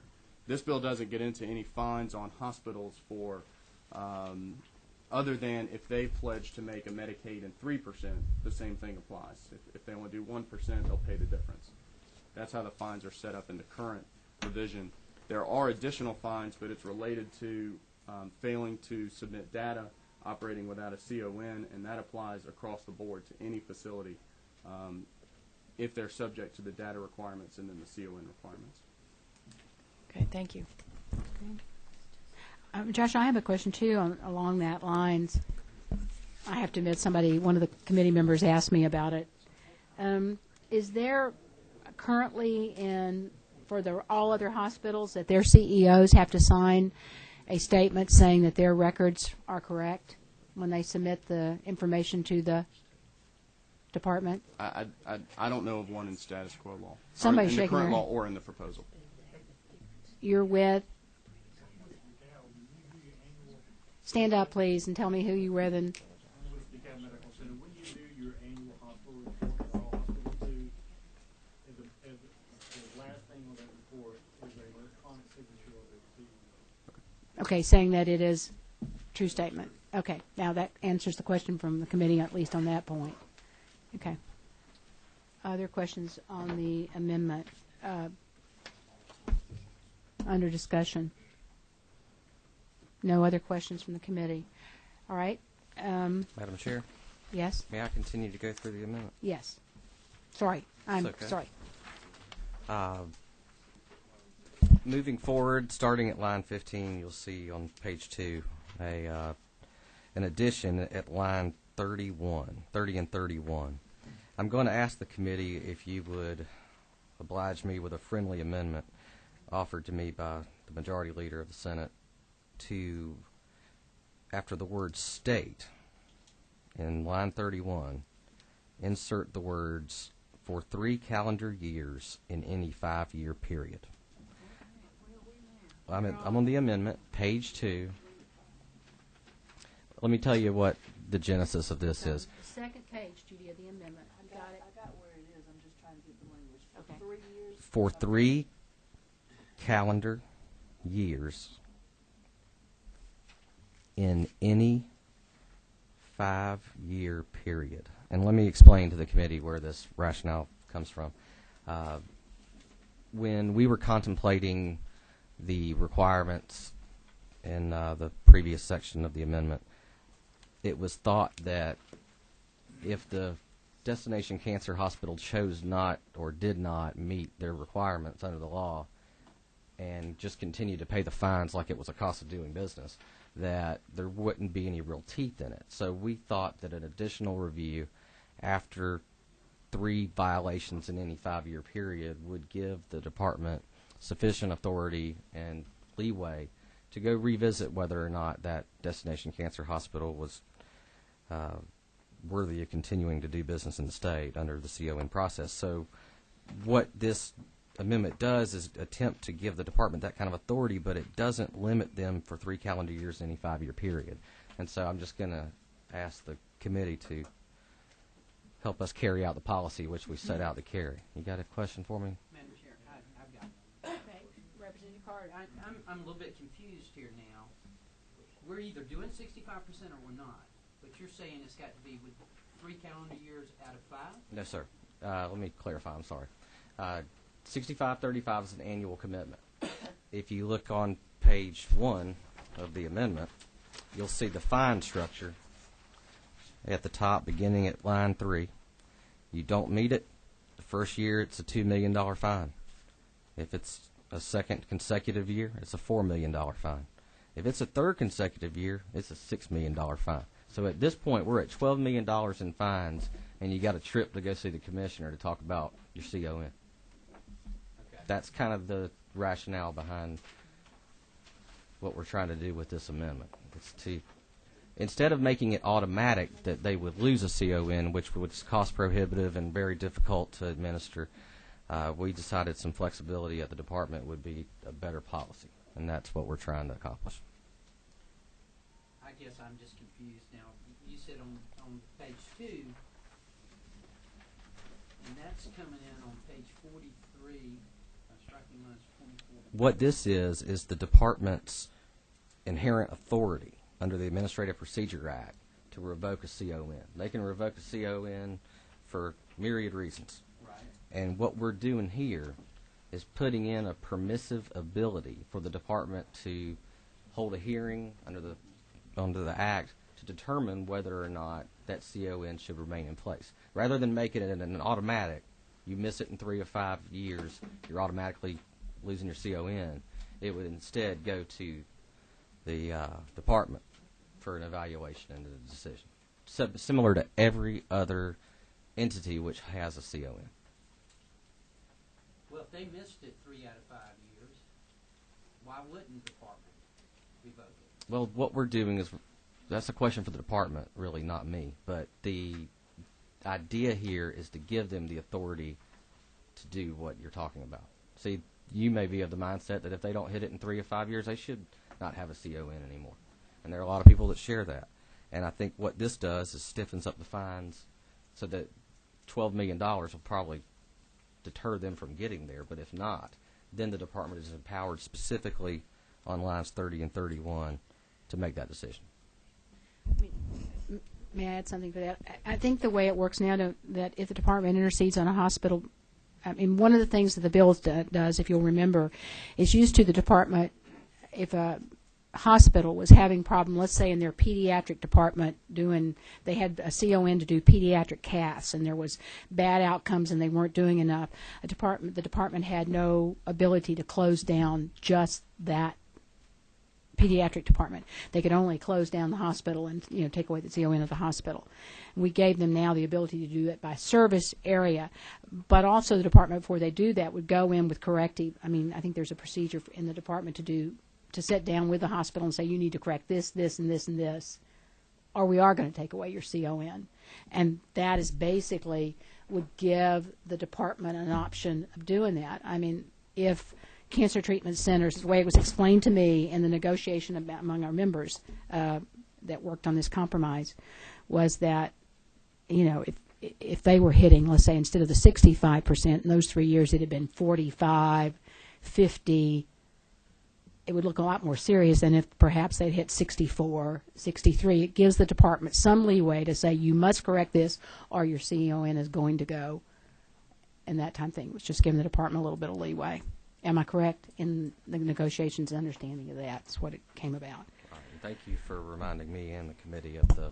This bill doesn't get into any fines on hospitals for other than if they pledge to make a Medicaid and 3%, the same thing applies. If they want to do 1%, they'll pay the difference. That's how the fines are set up in the current provision. There are additional fines, but it's related to failing to submit data, operating without a CON, and that applies across the board to any facility if they're subject to the data requirements and then the CON requirements. Okay, thank you. Josh, I have a question too along that lines. I have to admit, one of the committee members asked me about it. Is there currently for all other hospitals that their CEOs have to sign a statement saying that their records are correct when they submit the information to the department? I don't know of one in status quo law. Somebody's in the shaking current their law or in the proposal. You're with? Stand up, please, and tell me who you're with. And When you do your annual hospital report for all hospitals too, the last thing on that report is an electronic signature of the CEO. okay, saying that it is true statement. Okay, now that answers the question from the committee, at least on that point. Okay. Other questions on the amendment under discussion? No other questions from the committee. All right. Madam Chair, Yes? may I continue to go through the amendment? Yes. Sorry. I'm okay. sorry. Moving forward, starting at line 15, you'll see on page 2 an addition at line 30 and 31. I'm going to ask the committee if you would oblige me with a friendly amendment offered to me by the majority leader of the Senate to, after the word state, in line 31, insert the words for 3 calendar years in any 5-year period. I'm on the amendment, page 2. Let me tell you what the genesis of this is. The second page, Judy, of the amendment. I got it. I got where it is. I'm just trying to get the language. Okay. 3 years. For 3 calendar years in any 5-year period. And let me explain to the committee where this rationale comes from. When we were contemplating the requirements in the previous section of the amendment, it was thought that if the destination cancer hospital chose not or did not meet their requirements under the law and just continued to pay the fines like it was a cost of doing business, that there wouldn't be any real teeth in it. So we thought that an additional review after 3 violations in any 5-year period would give the department sufficient authority and leeway to go revisit whether or not that destination cancer hospital was worthy of continuing to do business in the state under the CON process. So what this amendment does is attempt to give the department that kind of authority, but it doesn't limit them for 3 calendar years in any 5-year period. And so I'm just going to ask the committee to help us carry out the policy which we set out to carry. You got a question for me? Madam Chair, I've got it. Okay. Representative Carter. I'm a little bit confused here now. We're either doing 65% or we're not. But you're saying it's got to be with 3 calendar years out of 5? No, sir. Let me clarify. I'm sorry. 65-35 is an annual commitment. If you look on page 1 of the amendment, you'll see the fine structure at the top beginning at line 3. You don't meet it, the first year it's a $2 million fine. If it's a second consecutive year, it's a $4 million fine. If it's a third consecutive year, it's a $6 million fine. So at this point, we're at $12 million in fines, and you got a trip to go see the commissioner to talk about your CON. Okay. That's kind of the rationale behind what we're trying to do with this amendment. It's to, instead of making it automatic that they would lose a CON, which was cost prohibitive and very difficult to administer, we decided some flexibility at the department would be a better policy, and that's what we're trying to accomplish. I I guess I'm just confused now. You said on page 2, and that's coming in on page 43, striking minus 24. What this is the department's inherent authority under the Administrative Procedure Act to revoke a CON. They can revoke a CON for myriad reasons. Right. And what we're doing here is putting in a permissive ability for the department to hold a hearing under the Act to determine whether or not that CON should remain in place. Rather than making it an automatic, you miss it in 3 or 5 years, you're automatically losing your CON. It would instead go to the department for an evaluation and a decision, similar to every other entity which has a CON. Well, if they missed it 3 out of 5 years, why wouldn't the department revoke it? Well, what we're doing is, that's a question for the department, really, not me. But the idea here is to give them the authority to do what you're talking about. See, you may be of the mindset that if they don't hit it in 3 or 5 years, they should not have a CON anymore. And there are a lot of people that share that. And I think what this does is stiffens up the fines so that $12 million will probably deter them from getting there. But if not, then the department is empowered specifically on lines 30 and 31 to make that decision. May I add something to that? I think the way it works now, that if the department intercedes on a hospital, I mean, one of the things that the bill does, if you'll remember, is used to the department if a hospital was having problem, let's say in their pediatric department they had a CON to do pediatric casts and there was bad outcomes and they weren't doing enough. The department had no ability to close down just that pediatric department. They could only close down the hospital and take away the CON of the hospital. We gave them now the ability to do it by service area, but also the department, before they do that, would go in with corrective. I mean, I think there's a procedure in the department to sit down with the hospital and say, you need to correct this, this, and this, and this, or we are going to take away your CON. And that is basically would give the department an option of doing that. I mean, if cancer treatment centers, the way it was explained to me in the negotiation among our members that worked on this compromise, was that, if they were hitting, let's say, instead of the 65% in those 3 years, it had been 45, 50, it would look a lot more serious than if perhaps they'd hit 64, 63. It gives the department some leeway to say, you must correct this or your CON is going to go. And that time thing was just giving the department a little bit of leeway. Am I correct in the negotiations and understanding of that? That's what it came about. Thank you for reminding me and the committee of the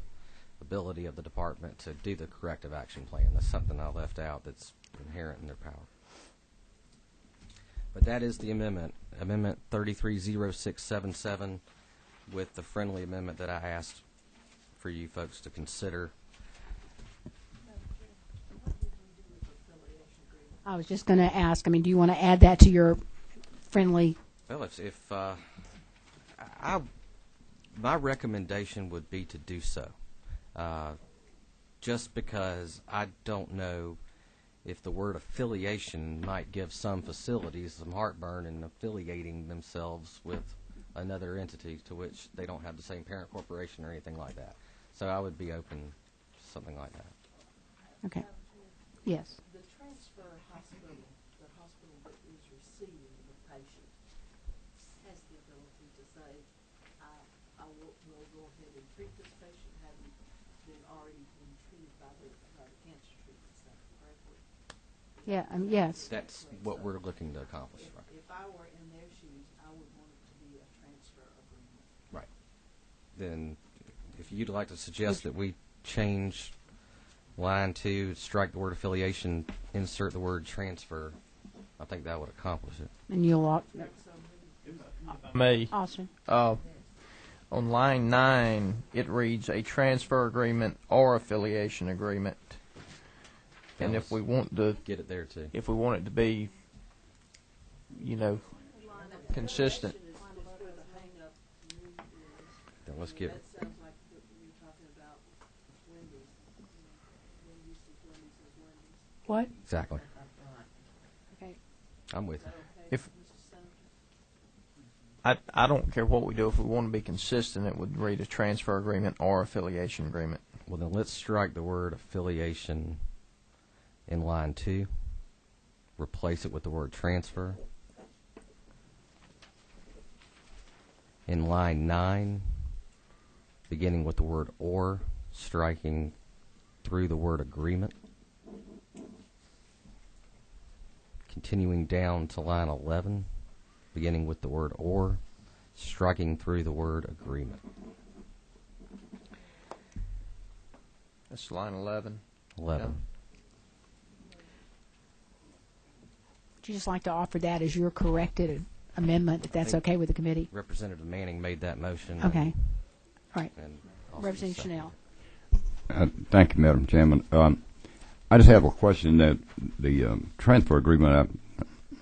ability of the department to do the corrective action plan. That's something I left out that's inherent in their power. But that is the amendment, Amendment 330677, with the friendly amendment that I asked for you folks to consider. I was just going to ask, I mean, do you want to add that to your friendly? Well, my recommendation would be to do so, just because I don't know if the word affiliation might give some facilities some heartburn in affiliating themselves with another entity to which they don't have the same parent corporation or anything like that. So I would be open to something like that. Okay. Yes. The transfer hospital, the hospital that is receiving the patient, has the ability to say, I will go ahead and treat this patient having been already been treated by the cancer treatment center, correctly? Yeah. Yes. That's what we're looking to accomplish. If I were in their shoes, I would want it to be a transfer agreement. Right. Then, if you'd like to suggest that we change line 2, strike the word affiliation, insert the word transfer, I think that would accomplish it. And you'll May. Austin. On line 9, it reads a transfer agreement or affiliation agreement. And if we want to get it there too, if we want it to be, consistent. then let's give That sounds like you're talking about Wendy's. Wendy's is Wendy's is Wendy's. What? exactly. Okay. I'm with you. If I don't care what we do. If we want to be consistent, it would read a transfer agreement or affiliation agreement. Well, then let's strike the word affiliation in line 2. Replace it with the word transfer. In line 9, beginning with the word or, striking through the word agreement. Continuing down to line 11, beginning with the word or, striking through the word agreement. That's line 11. 11. Yeah. Would you just like to offer that as your corrected amendment, if that's okay with the committee? Representative Manning made that motion. Okay. All right. And also Representative seconded. Chanel. Thank you, Madam Chairman. I just have a question that the transfer agreement,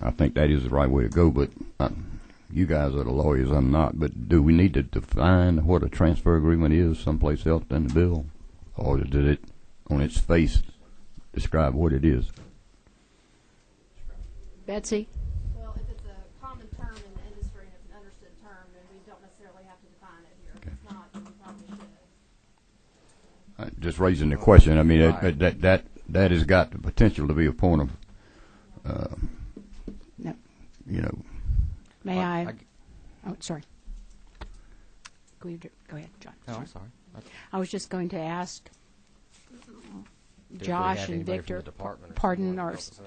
I think that is the right way to go, but you guys are the lawyers, I'm not. But do we need to define what a transfer agreement is someplace else in the bill? Or did it, on its face, describe what it is? Betsy? Well, if it's a common term in the industry and it's an understood term, then we don't necessarily have to define it here. If it's not, then we probably should. Just raising the question. I mean, that has got the potential to be a point of, No. you know. May I? Oh, sorry. Go ahead, John. No, I'm sorry. I was just going to ask If we Josh had and anybody from Victor, the department or pardon, someone or to help us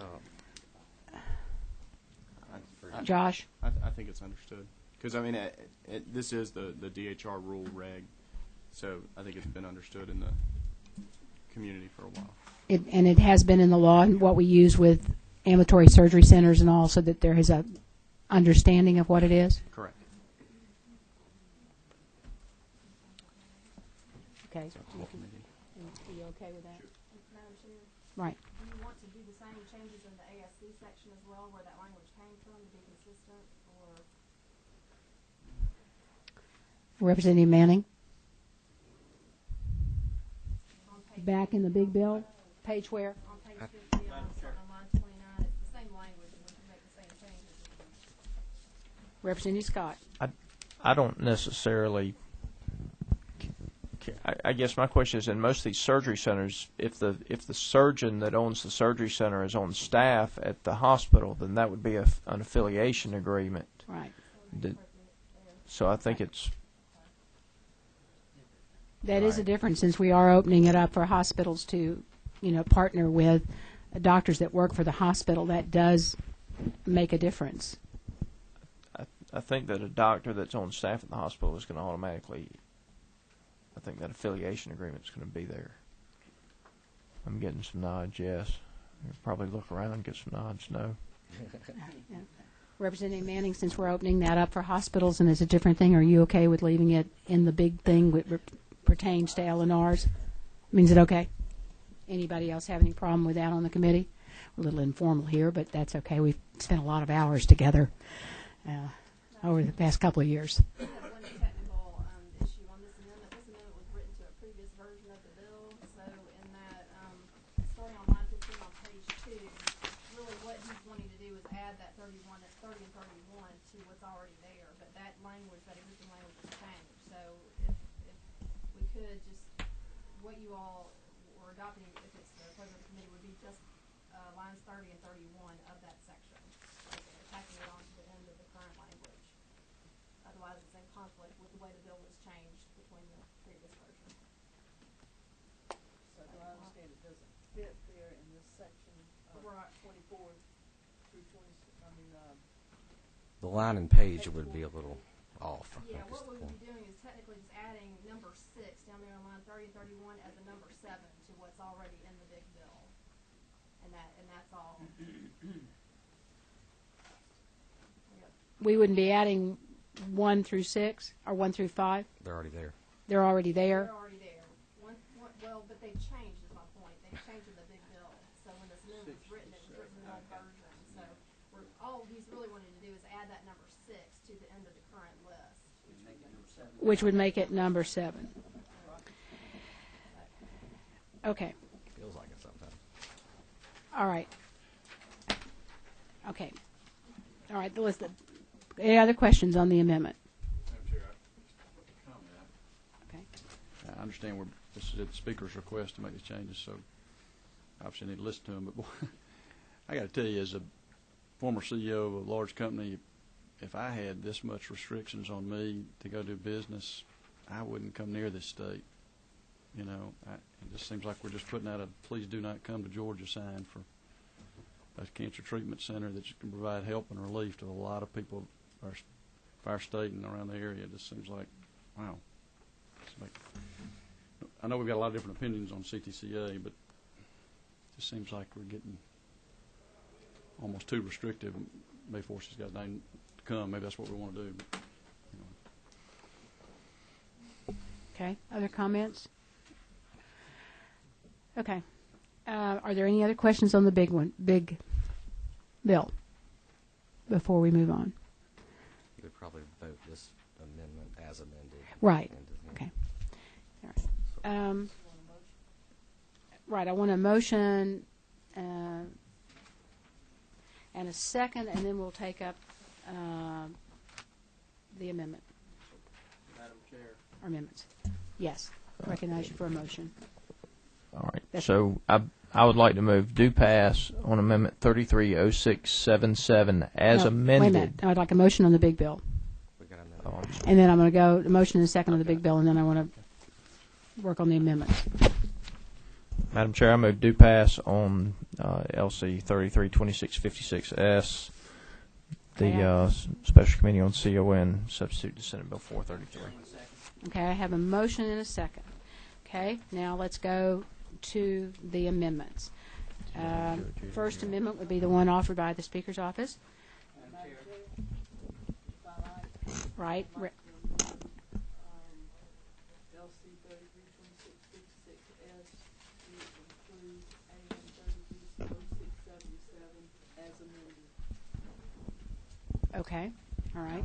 out. Josh? I think it's understood. Because, I mean, this is the DHR rule reg, so I think it's been understood in the community for a while. And it has been in the law, and what we use with ambulatory surgery centers and all, so that there is a understanding of what it is? Correct. Okay. Are you okay with that? Madam Chair, Right. do you want to do the same changes in the ASC section as well, where that language came from, to be consistent, or? Representative Manning? On page Back in the big bill? Page where? On page 50, starting on line 29, it's the same language, and we can make the same changes. Representative Scott? I don't necessarily. I guess my question is, in most of these surgery centers, if the surgeon that owns the surgery center is on staff at the hospital, then that would be an affiliation agreement. Right. So I think it's. That is a difference, since we are opening it up for hospitals to, partner with doctors that work for the hospital. That does make a difference. I think that a doctor that's on staff at the hospital is going to automatically. I think that affiliation agreement is going to be there. I'm getting some nods, yes. You'll probably look around and get some nods, no. Yeah. Representative Manning, since we're opening that up for hospitals and it's a different thing, are you okay with leaving it in the big thing that pertains to LNRs? I mean, is it okay? Anybody else have any problem with that on the committee? We're a little informal here, but that's okay. We've spent a lot of hours together over the past couple of years. I have one technical issue on this amendment. This amendment was written to a previous version of the bill, so in that starting on line 15 on page 2, really what he's wanting to do is add that 30 and 31 to what's already there, but that language, that existing language has changed. So if we could just, what you all were adopting, if it's the pleasure of the committee, would be just lines 30 and 31 of that section, attacking it onto the end of the current language. Otherwise, it's in conflict with the way the bill was changed between the previous version. So do I understand it doesn't fit there in this section of 24 through 26? The line and page would be a little off. Yeah, what we would be doing is technically just adding number 6 down there on line 30 and 31 as a number 7 to what's already in the big bill. And that's all. We wouldn't be adding 1 through 6 or 1 through 5? They're already there. They're already there? They're already there. Well, but they've changed, is my point. They've changed in the big bill. So when this amendment was written, it was written in the old version. So all he's really wanting to do is add that number 6 to the end of the current list. Which would make it number 7. Okay. Feels like it sometimes. All right. Okay. All right. Any other questions on the amendment? Madam Chair, comment. Okay. I understand this is at the speaker's request to make these changes, so obviously I need to listen to them. But boy, I got to tell you, as a former CEO of a large company, if I had this much restrictions on me to go do business, I wouldn't come near this state. You know, it just seems like we're just putting out a "Please do not come to Georgia" sign for a cancer treatment center that can provide help and relief to a lot of people of our state and around the area. It just seems like, wow. I know we've got a lot of different opinions on CTCA, but it just seems like we're getting almost too restrictive. May force these guys to come. Maybe that's what we want to do. But, Okay. Other comments? Okay. Are there any other questions on the big bill before we move on? You would probably vote this amendment as amended. Right. Okay. All right. Right. I want a motion and a second, and then we'll take up the amendment. Madam Chair. Or amendments. Yes. Recognize you for a motion. All right. That's So I would like to move do pass on Amendment 330677 as No, amended. Wait a minute. I'd like a motion on the big bill. We got another. Oh, I'm sorry. And then I'm going to go, a motion and a second on the big bill, and then I want to work on the amendments. Madam Chair, I move do pass on LC 332656S, the Special Committee on CON, substitute to Senate Bill 433. Okay, I have a motion and a second. Okay, now let's go to the amendments. First amendment would be the one offered by the Speaker's office. Right. LC 332656S include AM 330677 as amended. Okay, all right.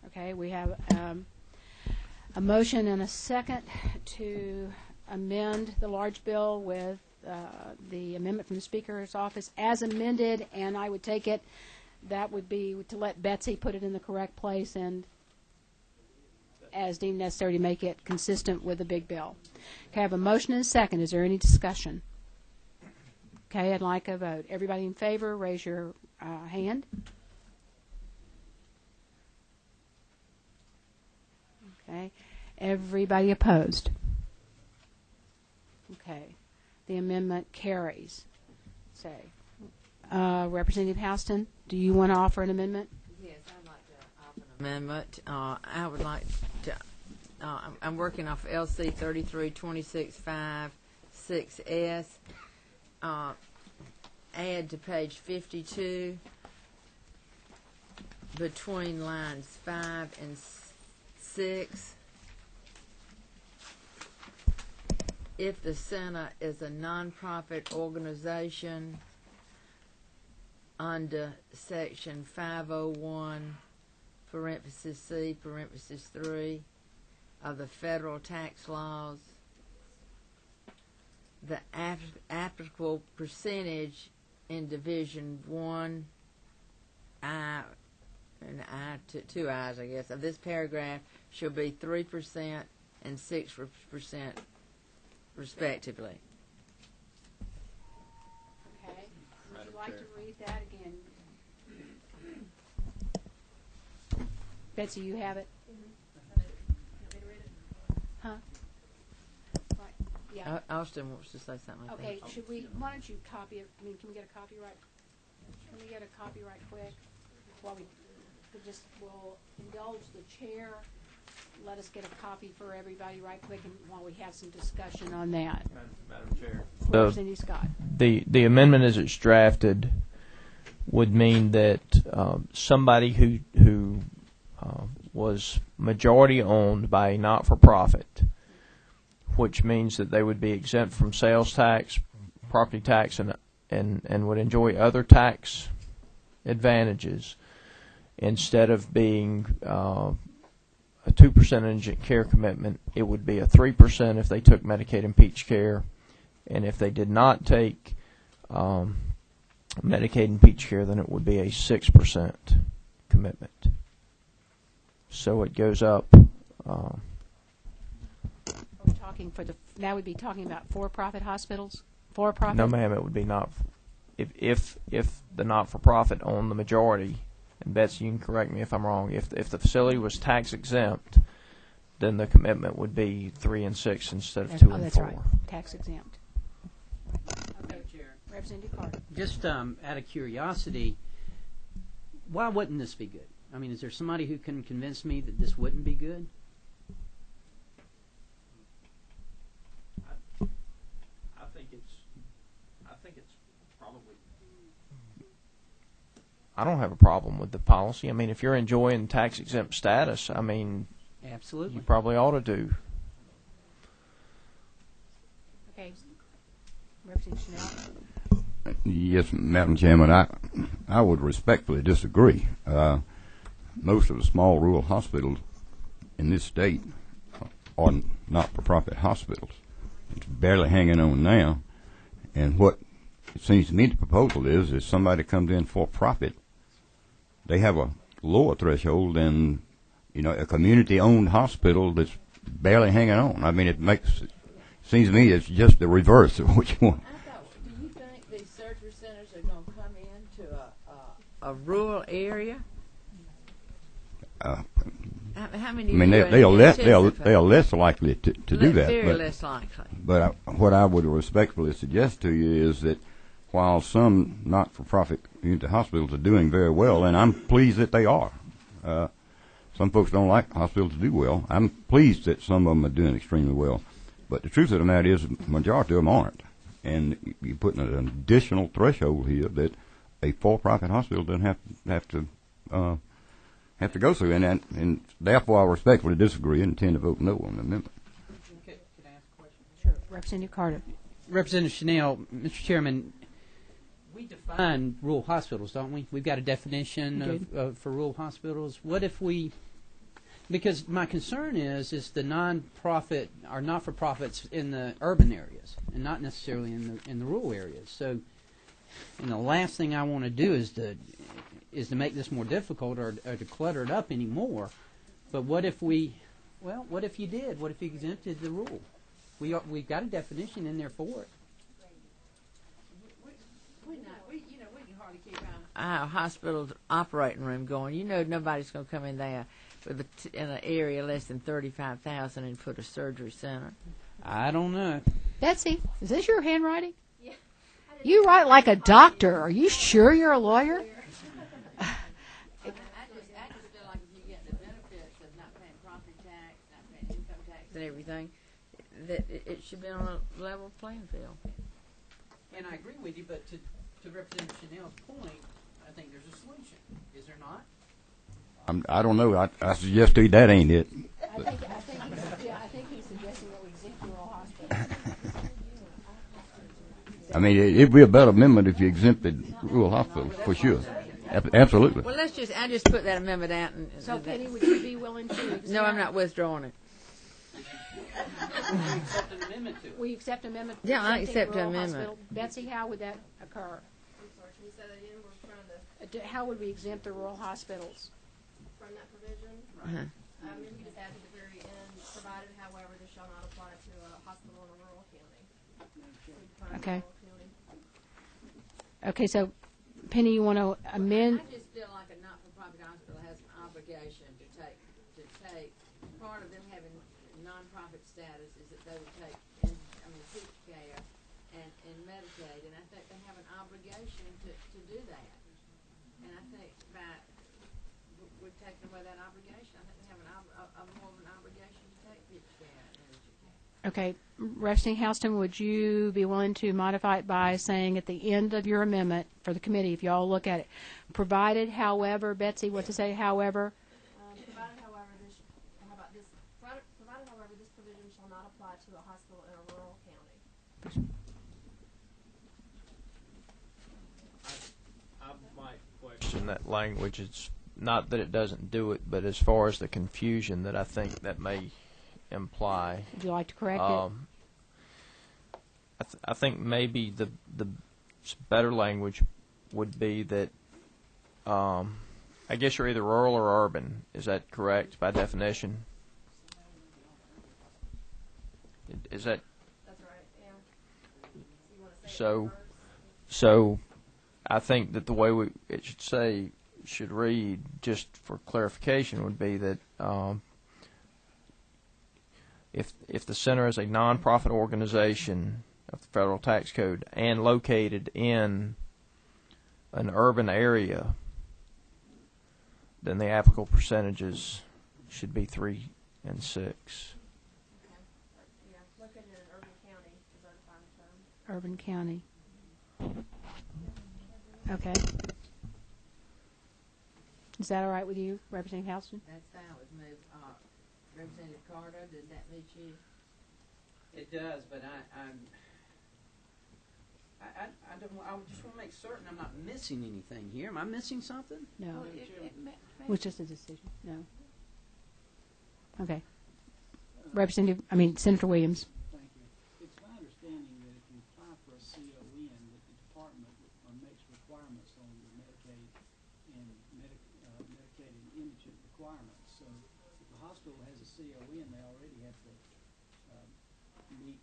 Okay, we have a motion and a second to amend the large bill with the amendment from the Speaker's office as amended, and I would take it that would be to let Betsy put it in the correct place and as deemed necessary to make it consistent with the big bill. Okay, I have a motion and a second. Is there any discussion? Okay, I'd like a vote. Everybody in favor, raise your hand. Okay. Everybody opposed? Okay. The amendment carries. Say. Representative Houston, do you want to offer an amendment? Yes, I'd like to offer an amendment. I would like to, I'm working off LC 332656S. Add to page 52 between lines 5 and 6. If the center is a nonprofit organization under section 501 parenthesis C parenthesis 3 of the federal tax laws, the applicable percentage in division 1 I and I two I's I guess of this paragraph shall be 3% and 6% respectively. Okay. Would you like to read that again? Betsy, you have it? Huh? Right. Yeah. Austin wants to say something like Okay, that. should we, why don't you copy it, can we get a copyright? Can we get a copyright quick? While we'll indulge the chair, let us get a copy for everybody right quick and while we have some discussion on that. Madam Chair. Cindy Scott. The amendment as it's drafted would mean that somebody who was majority owned by a not-for-profit, which means that they would be exempt from sales tax, property tax, and would enjoy other tax advantages instead of being a 2% urgent care commitment, it would be a 3% if they took Medicaid and Peach Care, and if they did not take Medicaid and Peach Care, then it would be a 6% commitment. So it goes up. Are we talking now we'd be talking about for-profit hospitals? For-profit? No, ma'am, it would be not. If the not-for-profit owned the majority, and Betsy, you can correct me if I'm wrong, if the facility was tax exempt, then the commitment would be 3 and 6 instead of 2 and 4. That's right, tax exempt. Madam Chair, Representative Carter. just out of curiosity, why wouldn't this be good? I mean, is there somebody who can convince me that this wouldn't be good? I think it's probably. I don't have a problem with the policy. I mean, if you're enjoying tax exempt status, I mean, Absolutely. you probably ought to do. Okay. Representative Chanel. Yes, Madam Chairman, I would respectfully disagree. Most of the small rural hospitals in this state are not-for-profit hospitals. It's barely hanging on now. And what it seems to me the proposal is somebody comes in for profit, they have a lower threshold than, a community-owned hospital that's barely hanging on. I mean, it seems to me it's just the reverse of what you want. Do you think these surgery centers are going to come into a rural area? How many? I mean, they are less likely to do that. Very less likely. But what I would respectfully suggest to you is that while some not-for-profit community hospitals are doing very well, and I'm pleased that they are. Some folks don't like hospitals to do well. I'm pleased that some of them are doing extremely well. But the truth of the matter is, the majority of them aren't. And you're putting an additional threshold here that a for-profit hospital doesn't have to go through. And therefore, I respectfully disagree and intend to vote no on the amendment. Can I ask a question? Sure. Representative Carter. Representative Chanel, Mr. Chairman, we define rural hospitals, don't we? We've got a definition for rural hospitals. What if because my concern is the non-profit or not-for-profits in the urban areas and not necessarily in the rural areas. So, the last thing I want to do is to make this more difficult or to clutter it up anymore. But what if you did? What if you exempted the rural? We've got a definition in there for it. We can hardly keep our hospital's operating room going. Nobody's going to come in there in an area less than 35,000 and put a surgery center. I don't know. Betsy, is this your handwriting? Yeah. You write like a doctor. Are you sure you're a lawyer? I just feel like if you get the benefits of not paying property tax, not paying income tax and everything, that it should be on a level playing field. And I agree with you, but to Representative Chanel's point, I think there's a solution. Is there not? I don't know. I suggest to you that ain't it. I think he's suggesting that we exempt rural hospitals. I mean, it'd be a better amendment if you exempted rural hospitals, for sure. Absolutely. Well, I just put that amendment out. So, Penny, would you be willing to exempt? No, I'm not withdrawing it. We accept an amendment to it. We accept amendment? Yeah, I exempting accept rural an amendment. hospital. Betsy, how would that occur? I'm sorry, can you say that again? We're trying to, How would we exempt the rural hospitals? from that provision, you can just add to the very end, provided, however, this shall not apply to a hospital in a rural county. Okay. Okay, so, Penny, you want to amend? I just feel like a not-for-profit hospital has an obligation to take part of them having non-profit status is that they would take acute care and Medicaid, and I think they have an obligation to do that. And I think we're taking away that obligation. I think they have more of an obligation to take acute care and energy care. Okay, Representative Houston, would you be willing to modify it by saying at the end of your amendment for the committee, if you all look at it, provided, however, Betsy, what to say, however? Provided, however, this provision shall not apply to a hospital in a rural county. I might question that language. It's not that it doesn't do it, but as far as the confusion that I think that may imply. Would you like to correct it? I think maybe the better language would be that a I guess you're either rural or urban. Is that correct by definition? Is that That's right, yeah. You want to say so? it first? So, I think that the way it should read, just for clarification, would be that if the center is a nonprofit organization of the federal tax code and located in an urban area, then the applicable percentages should be 3 and 6. Yeah, located in an urban county is our defined term. Urban county. Okay. Is that all right with you, Representative Houston? That's fine with me. Representative Carter, does that meet you? It does, but I just want to make certain I'm not missing anything here. Am I missing something? No. Well, It was just a decision. No. Okay. Senator Williams. Thank you. It's my understanding that if you apply for a CON, that the department makes requirements on the Medicaid and Medicaid and indigent requirements. So if the hospital has a CON, they already have to meet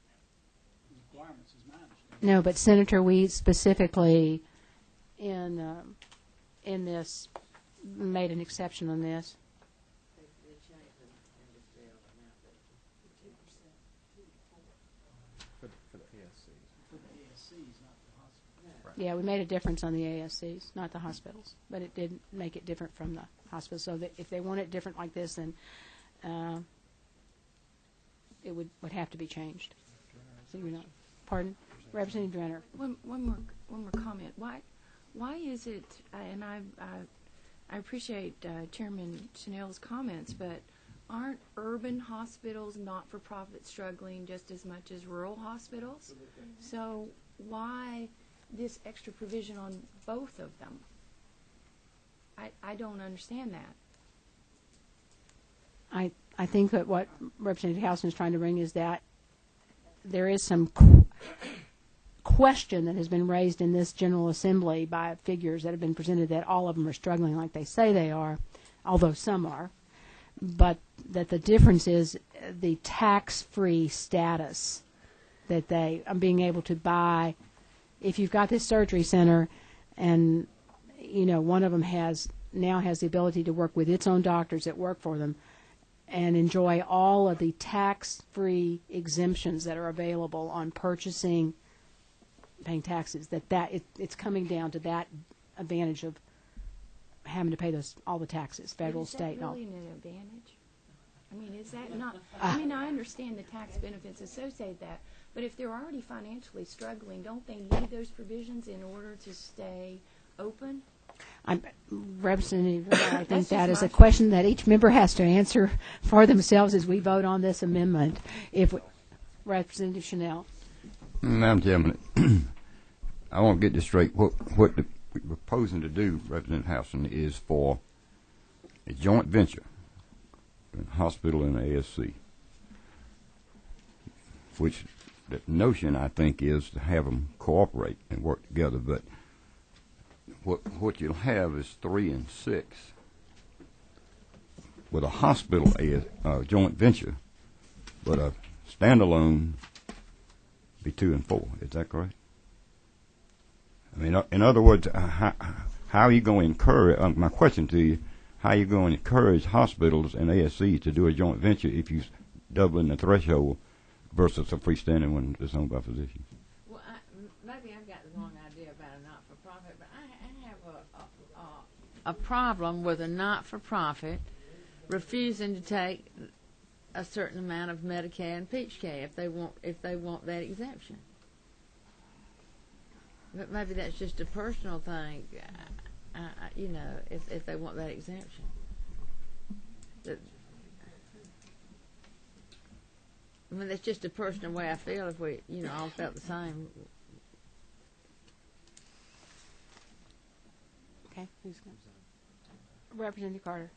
the requirements, is my understanding. No, but Senator, we specifically in this made an exception on this. For the ASCs, not the hospital. Yeah, we made a difference on the ASCs, not the hospitals, but it did make it different from the hospitals. So that if they want it different like this, then it would have to be changed. So you're not. Pardon, Representative Drenner. One more comment. Why is it? And I appreciate Chairman Chanel's comments, but aren't urban hospitals not-for-profit struggling just as much as rural hospitals? So why this extra provision on both of them? I don't understand that. I think that what Representative Houston is trying to bring is that there is some question that has been raised in this General Assembly by figures that have been presented that all of them are struggling like they say they are, although some are, but that the difference is the tax-free status that they are being able to buy. If you've got this surgery center and, one of them now has the ability to work with its own doctors that work for them and enjoy all of the tax-free exemptions that are available on purchasing, paying taxes, it's coming down to that advantage of having to pay all the taxes, federal, state, and all. Is that really an advantage? Is that not? I understand the tax benefits associated with that, but if they're already financially struggling, don't they need those provisions in order to stay open? Representative, I think that is a question that each member has to answer for themselves as we vote on this amendment. Representative Chanel. Madam Chairman, I want to get this straight. What we're proposing to do, Representative Houston, is for a joint venture, a hospital and ASC, which the notion, I think, is to have them cooperate and work together. But what you'll have is 3 and 6. With a hospital joint venture, but a standalone be 2 and 4. Is that correct? In other words, how are you going to encourage? My question to you: how are you going to encourage hospitals and ASCs to do a joint venture if you're doubling the threshold versus a freestanding one that's owned by physicians? Well, maybe I've got the wrong idea about a not-for-profit, but I have a problem with a not-for-profit refusing to take a certain amount of Medicare and Peach K if they want that exemption. But maybe that's just a personal thing, if they want that exemption. That's just a personal way I feel. If we, all felt the same. Okay, who's going? Representative Carter.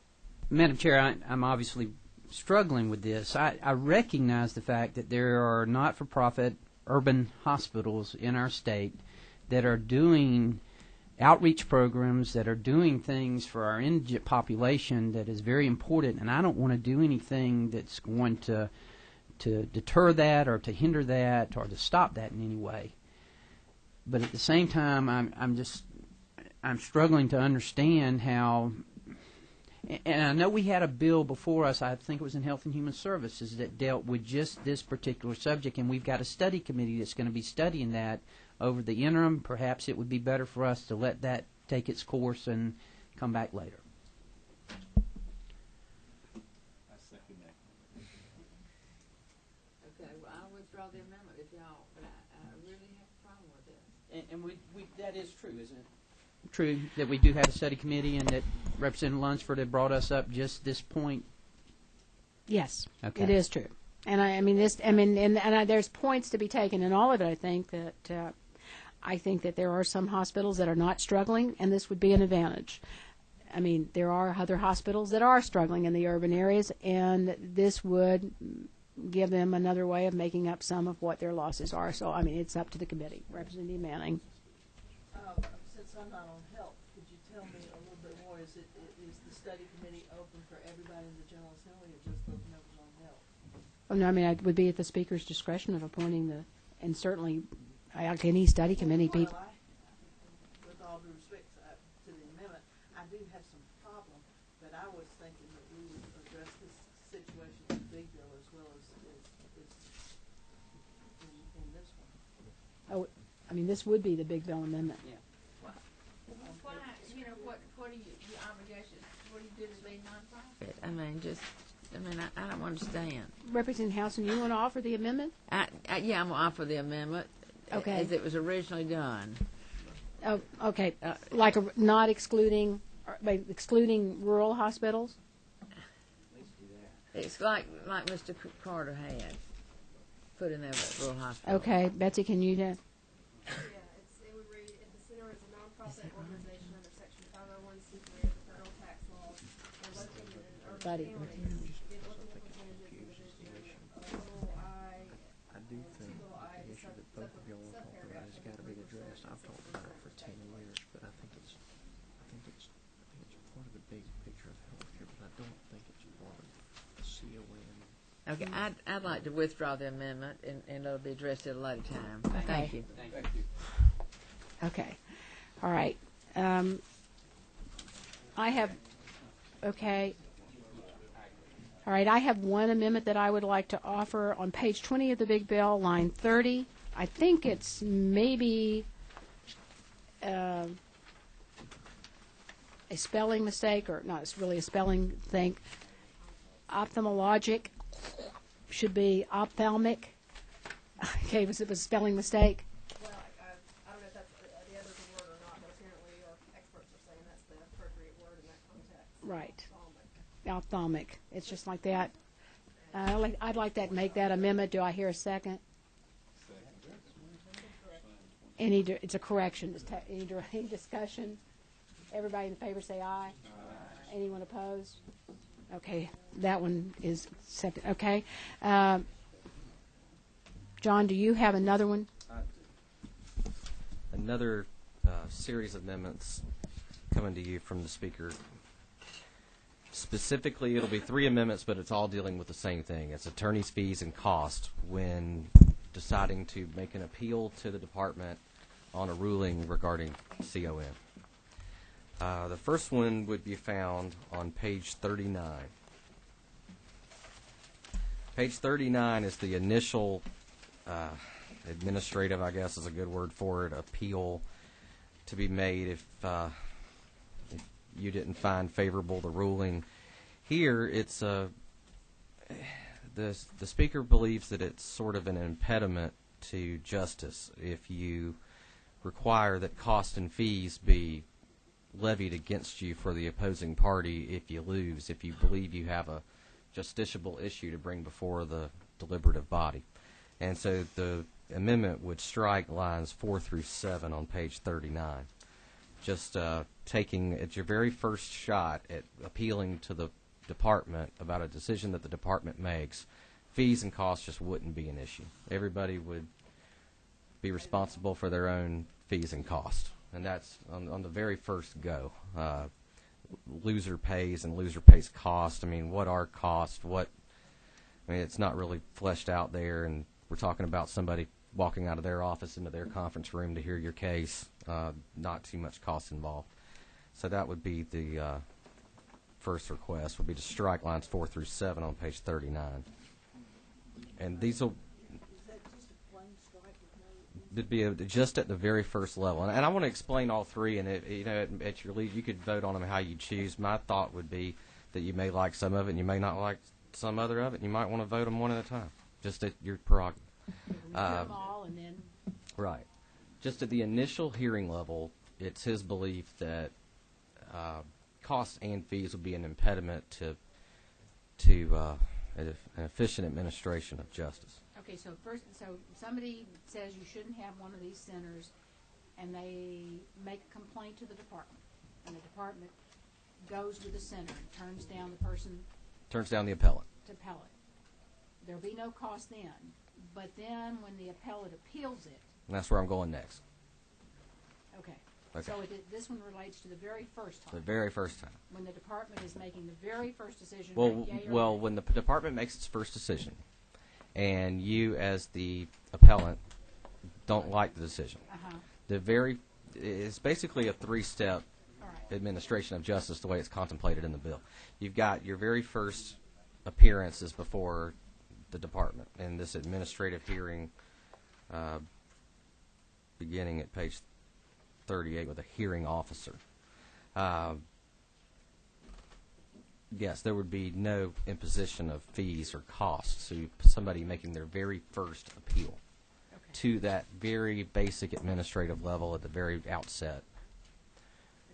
Madam Chair, I'm obviously struggling with this. I recognize the fact that there are not-for-profit urban hospitals in our state that are doing outreach programs that are doing things for our indigent population that is very important, and I don't want to do anything that's going to deter that or to hinder that or to stop that in any way. But at the same time, I'm struggling to understand how. And I know we had a bill before us, I think it was in Health and Human Services, that dealt with just this particular subject, and we've got a study committee that's going to be studying that over the interim. Perhaps it would be better for us to let that take its course and come back later. Okay, well, I'll withdraw the amendment if y'all, but I really have a problem with this. And that is true, isn't it? True that we do have a study committee and that Representative Lunsford had brought us up just this point. Yes, Okay. it is true. And there's points to be taken in all of it. I think that there are some hospitals that are not struggling, and this would be an advantage. I mean, there are other hospitals that are struggling in the urban areas, and this would give them another way of making up some of what their losses are. So, I mean, it's up to the committee. Representative Manning. Since I'm not on health, could you tell me a little bit more? Is the study committee open for everybody in the General Assembly or just those members on health? Oh, no, I mean, it would be at the speaker's discretion of appointing and certainly like any study committee people. With all due respect to the amendment, I do have some problem, but I was thinking that we would address this situation in the big bill as well as in this one. Oh, I mean, this would be the big bill amendment. Yeah. Why, what are your obligations, what do you do to be nonprofit? I don't understand. Representative Housen, you want to offer the amendment? Yeah, I'm going to offer the amendment. Okay. As it was originally done. Oh, okay. Not excluding rural hospitals? It's like Mr. Carter had put in there with rural hospital. Okay, Betsy, can you? Yeah, it would read, if the center is a nonprofit organization under Section 501c3 of the federal tax laws and located in urban Buddy. counties, the applicable percentages in the division of little I, I do think little I, the issue that both of y'all are talking about has got to be addressed. I've talked about it for 10 years, but I think it's part of the big picture of healthcare, but I don't think it's part of the CON. Okay, I'd like to withdraw the amendment, and it'll be addressed at a later time. Okay. Thank you. Thank you. Okay. All right. All right, I have one amendment that I would like to offer on page 20 of the big bill, line 30. I think it's maybe a spelling mistake, or not, it's really a spelling thing. Ophthalmologic should be ophthalmic. Okay, was it a spelling mistake? well, I don't know if that's the other word or not, but apparently our experts are saying that's the appropriate word in that context. Right. Ophthalmic. It's just like that. I'd like to make that amendment. Do I hear a second? It's a correction. Any discussion? Everybody in favor say aye. Anyone opposed? Okay, that one is accepted. Okay. John, do you have another one? Another series of amendments coming to you from the Speaker. Specifically, it'll be 3 amendments, but it's all dealing with the same thing. It's attorney's fees and cost when deciding to make an appeal to the department on a ruling regarding CON. The first one would be found on page 39. Page 39 is the initial administrative, I guess is a good word for it, appeal to be made if you didn't find favorable the ruling. Here, it's the Speaker believes that it's sort of an impediment to justice if you require that cost and fees be levied against you for the opposing party if you lose, if you believe you have a justiciable issue to bring before the deliberative body. And so the amendment would strike lines 4 through 7 on page 39. Just taking at your very first shot at appealing to the department about a decision that the department makes, fees and costs just wouldn't be an issue. Everybody would be responsible for their own fees and costs. and that's on the very first go. Loser pays and loser pays cost. I mean, what are costs? It's not really fleshed out there, and we're talking about somebody walking out of their office into their conference room to hear your case. Not too much cost involved. So that would be the first request, would be to strike lines 4 through 7 on page 39. And these will be just at the very first level. And I want to explain all three, and at your lead, you could vote on them how you choose. My thought would be that you may like some of it and you may not like some other of it. You might want to vote them one at a time, just at your prerogative. All and then Right. Just at the initial hearing level, it's his belief that costs and fees would be an impediment to an efficient administration of justice. okay, so somebody says you shouldn't have one of these centers, and they make a complaint to the department, and the department goes with the center and turns down the appellant. There'll be no cost then, but then when the appellate appeals it. And that's where I'm going next. Okay. Okay. So this one relates to the very first time. The very first time. When the department is making the very first decision. When the department makes its first decision, and you, as the appellant, don't like the decision, it's basically a 3-step administration of justice the way it's contemplated in the bill. You've got your very first appearance is before the department, and this administrative hearing, beginning at page 38 with a hearing officer. Yes, there would be no imposition of fees or costs to somebody making their very first appeal to that very basic administrative level at the very outset.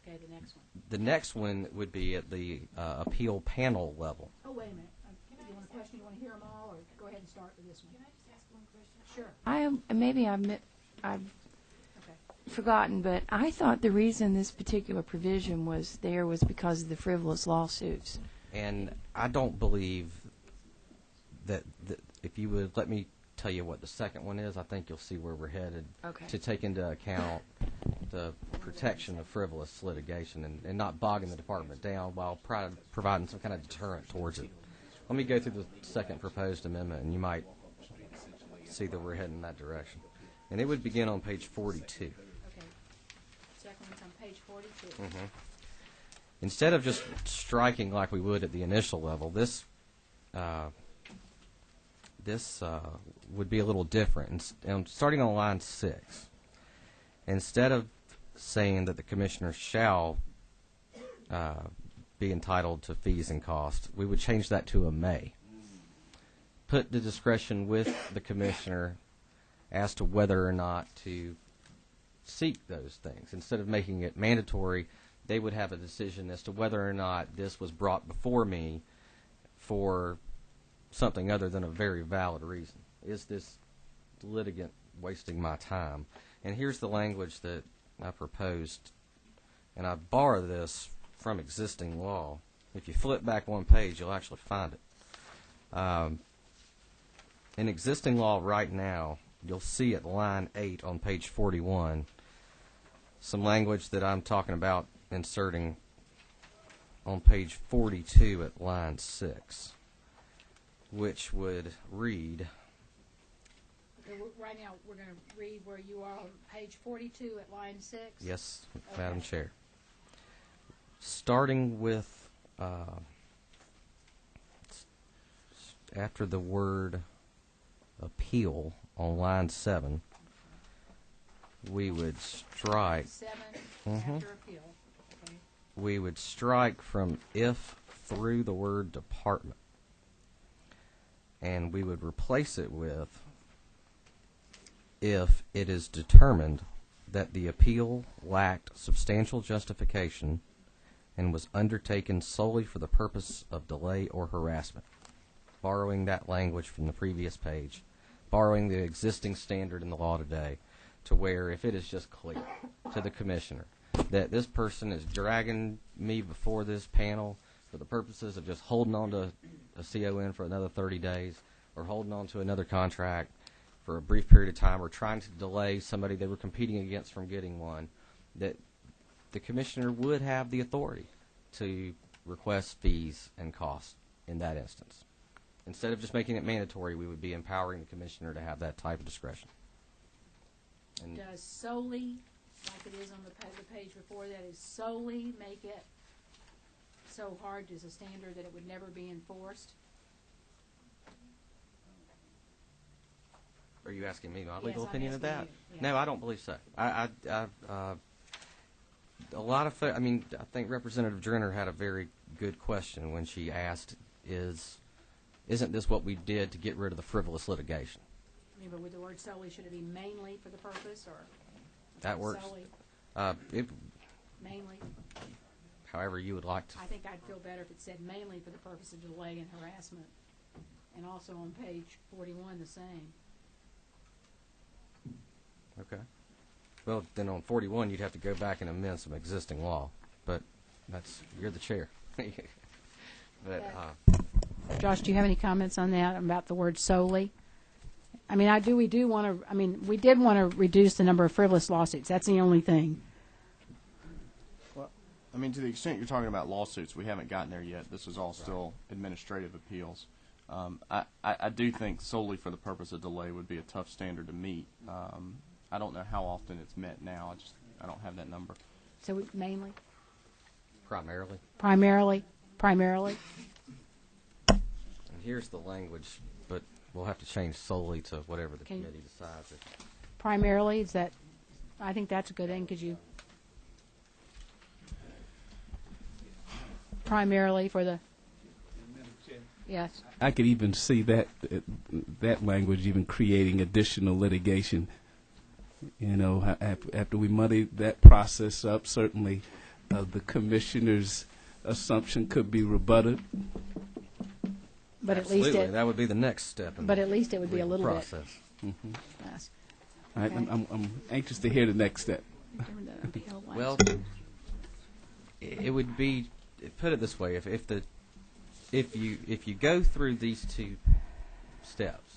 Okay, the next one. The next one would be at the appeal panel level. Oh, wait a minute. You want a question? You want to hear them all, or go ahead and start with this one? Can I just ask one question? Maybe I've forgotten, but I thought the reason this particular provision was there was because of the frivolous lawsuits. And I don't believe that if you would let me tell you what the second one is, I think you'll see where we're headed to take into account the protection of frivolous litigation and not bogging the department down while providing some kind of deterrent towards it. Let me go through the second proposed amendment, and you might see that we're heading in that direction. And it would begin on page 42. Okay. Second one's on page 42. Mm-hmm. Instead of just striking like we would at the initial level, this would be a little different. And starting on line 6, instead of saying that the commissioner shall be entitled to fees and costs, we would change that to a may. Put the discretion with the commissioner as to whether or not to seek those things. Instead of making it mandatory, they would have a decision as to whether or not this was brought before me for something other than a very valid reason. Is this litigant wasting my time? And here's the language that I proposed, and I borrow this from existing law. If you flip back one page, you'll actually find it. In existing law right now, you'll see at line 8 on page 41 some language that I'm talking about inserting on page 42 at line 6, which would read... Okay, right now we're going to read where you are on page 42 at line 6. Yes, okay. Madam Chair. Starting with after the word appeal on line 7, we would strike 7 after appeal. Okay. We would strike from if through the word department, and we would replace it with if it is determined that the appeal lacked substantial justification and was undertaken solely for the purpose of delay or harassment. Borrowing that language from the previous page, borrowing the existing standard in the law today, to where if it is just clear to the commissioner that this person is dragging me before this panel for the purposes of just holding on to a CON for another 30 days or holding on to another contract for a brief period of time or trying to delay somebody they were competing against from getting one, that the commissioner would have the authority to request fees and costs in that instance. Instead of just making it mandatory, we would be empowering the commissioner to have that type of discretion. And Does solely, like it is on the page before that, is solely make it so hard as a standard that it would never be enforced? are you asking me my Yes, legal I'm opinion of that? asking you, yeah. No, I don't believe so. A lot of, I mean, I think Representative Drenner had a very good question when she asked, isn't this what we did to get rid of the frivolous litigation? I mean, but with the word solely, should it be mainly for the purpose, or? That works. Solely, mainly? However you would like to. I think I'd feel better if it said mainly for the purpose of delay and harassment. And also on page 41, the same. Okay. Well, then on 41, you'd have to go back and amend some existing law. But you're the chair. But, Josh, do you have any comments on that, about the word solely? I mean, we did want to reduce the number of frivolous lawsuits. That's the only thing. Well, I mean, to the extent you're talking about lawsuits, we haven't gotten there yet. This is all still administrative appeals. I do think solely for the purpose of delay would be a tough standard to meet. I don't know how often it's met now. I don't have that number. So mainly? primarily. Primarily. And here's the language, but we'll have to change solely to whatever the committee decides. Primarily, is that, I think that's a good thing, because you, primarily for the, yes. I could even see that language even creating additional litigation. You know, after we muddy that process up, certainly the commissioner's assumption could be rebutted. But Absolutely. at least that would be the next step. But at least it would be a little process. bit. Yes. All right, I'm anxious to hear the next step. Well, it would be, put it this way: if you go through these two steps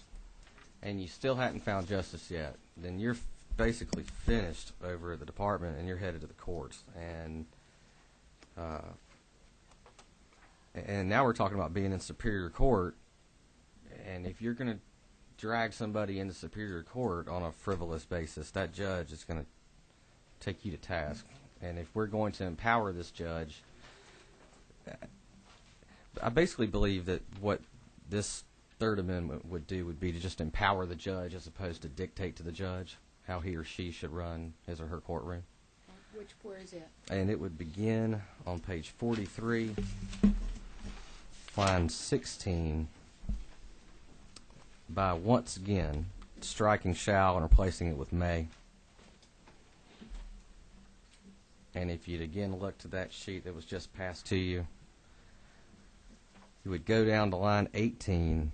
and you still hadn't found justice yet, then you're basically finished over at the department and you're headed to the courts. And now we're talking about being in Superior Court, and if you're going to drag somebody into Superior Court on a frivolous basis, that judge is going to take you to task. And if we're going to empower this judge, I basically believe that what this Third Amendment would do would be to just empower the judge as opposed to dictate to the judge how he or she should run his or her courtroom. Where is it? And it would begin on page 43, line 16, by once again striking shall and replacing it with may. And if you'd again look to that sheet that was just passed to you, you would go down to line 18,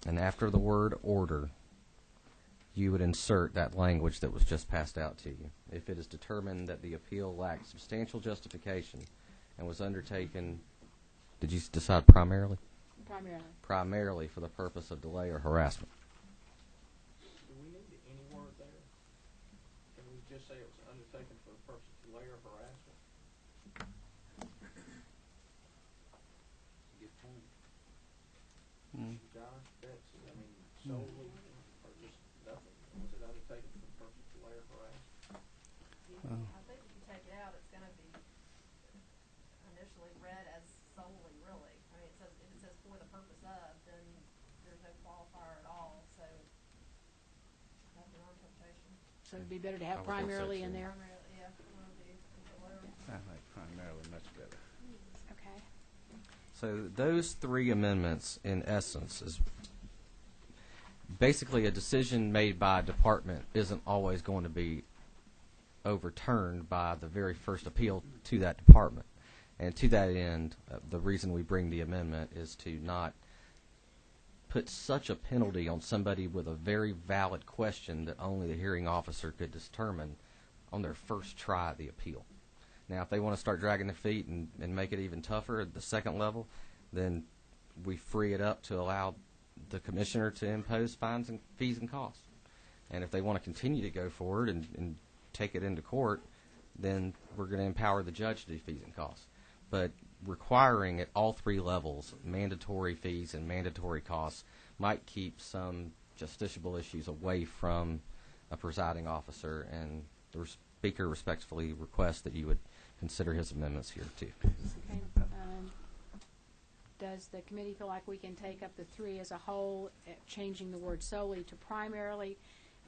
and after the word order, you would insert that language that was just passed out to you. If it is determined that the appeal lacked substantial justification and was undertaken, did you decide primarily? Primarily. Primarily for the purpose of delay or harassment. Do we need any word there? Can we just say it was undertaken for the purpose of delay or harassment? Good point. Josh, Betsy, I mean, solely or just nothing? Was it undertaken for the purpose of delay or harassment? I think if you take it out, it's going to be initially read as solely, really. I mean, if it says for the purpose of, then there's no qualifier at all. So that's your own interpretation. So it'd be better to have primarily in there. Yeah, I like primarily much better. Okay. So those three amendments, in essence, is basically a decision made by a department isn't always going to be overturned by the very first appeal to that department. And to that end, the reason we bring the amendment is to not put such a penalty on somebody with a very valid question that only the hearing officer could determine on their first try of the appeal. Now, if they want to start dragging their feet and make it even tougher at the second level, then we free it up to allow the commissioner to impose fines and fees and costs. And if they want to continue to go forward and take it into court, then we're going to empower the judge to do fees and costs. But requiring at all three levels mandatory fees and mandatory costs might keep some justiciable issues away from a presiding officer, and the speaker respectfully requests that you would consider his amendments here too. Okay. Does the committee feel like we can take up the three as a whole, changing the word solely to primarily,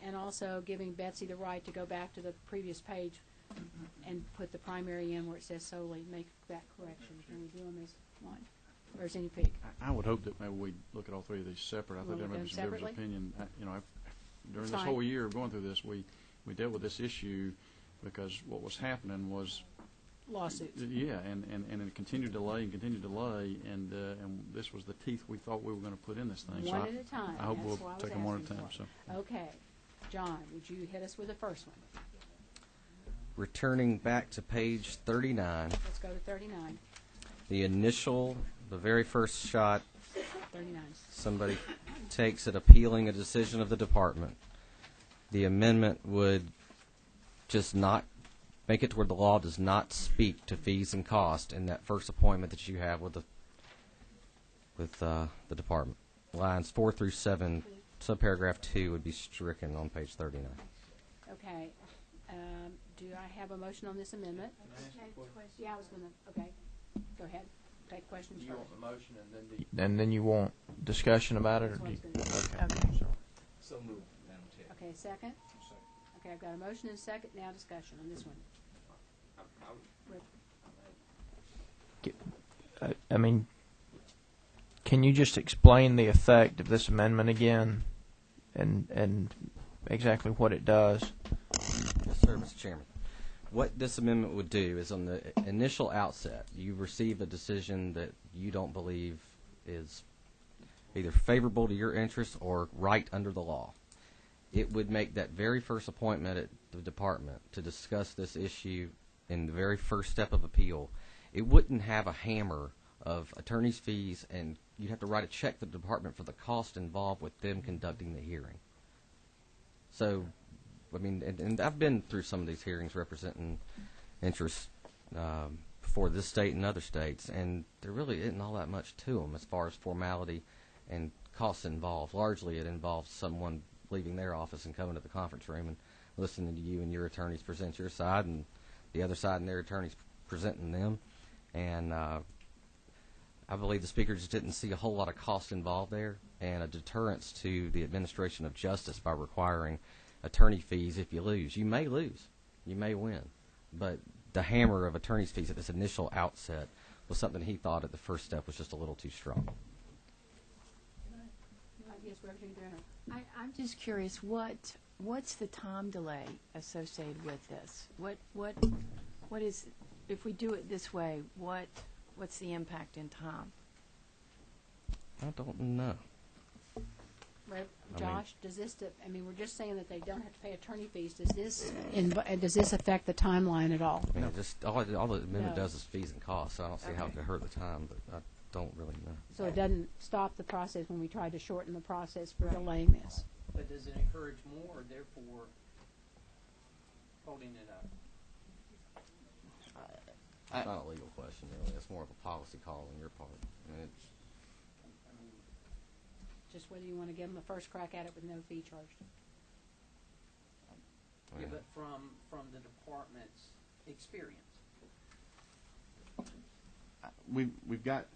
and also giving Betsy the right to go back to the previous page and put the primary in where it says solely, make that correction? Can we do them as one? Or is any peak? I would hope that maybe we look at all three of these separate. I think there may be some difference of opinion. During this whole year of going through this, we dealt with this issue because what was happening was lawsuits. Yeah, and it continued to delay, and this was the teeth we thought we were going to put in this thing. One at a time. I hope That's we'll what I was take them one at a asking time. for. So. Okay. John, would you hit us with the first one? Returning back to page 39. Let's go to 39. The very first shot, 39. somebody takes it appealing a decision of the department. The amendment would just not make it to where the law does not speak to fees and cost in that first appointment that you have with the department. Lines 4 through 7, subparagraph 2 would be stricken on page 39. Okay. Do I have a motion on this amendment? Yeah, I was going to. Okay. Go ahead. Take questions first. You want the motion and then you want discussion about it? Or do you, okay. So moved, Madam Chair. Okay, second? Okay, I've got a motion and a second. Now discussion on this one. I mean, can you just explain the effect of this amendment again and exactly what it does? Yes, sir, Mr. Chairman. What this amendment would do is on the initial outset, you receive a decision that you don't believe is either favorable to your interests or right under the law. It would make that very first appointment at the department to discuss this issue in the very first step of appeal. It wouldn't have a hammer of attorney's fees, and you'd have to write a check to the department for the cost involved with them conducting the hearing. So, I mean, and I've been through some of these hearings representing interests for this state and other states, and there really isn't all that much to them as far as formality and costs involved. Largely it involves someone leaving their office and coming to the conference room and listening to you and your attorneys present your side, and the other side and their attorneys presenting them. And I believe the speaker just didn't see a whole lot of cost involved there, and a deterrence to the administration of justice by requiring attorney fees if you lose. You may lose. You may win. But the hammer of attorney's fees at this initial outset was something he thought at the first step was just a little too strong. I'm just curious, what's the time delay associated with this? What is, if we do it this way, what's the impact in time? I don't know. Josh, does this? I mean, we're just saying that they don't have to pay attorney fees. Does this affect the timeline at all? You know, just all the amendment does is fees and costs. So I don't see how it could hurt the time, but I don't really know. So it doesn't stop the process when we try to shorten the process for delaying this. But does it encourage more, therefore holding it up? It's not a legal question, really. It's more of a policy call on your part. I mean, it's just whether you want to give them the first crack at it with no fee charged. Yeah, but from the department's experience. We've got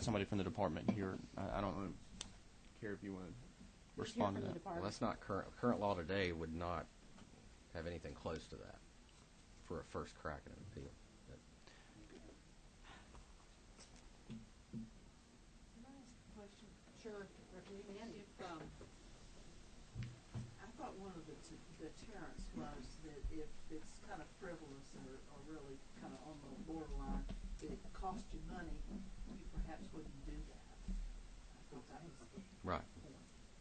somebody from the department here. I don't really care if you want to respond to that. Well, that's not current. Current law today would not have anything close to that for a first crack at an appeal. Sure. I thought one of the deterrents was that if it's kind of frivolous or really kind of on the borderline, that it costs you money, you perhaps wouldn't do that. I thought that was the Right.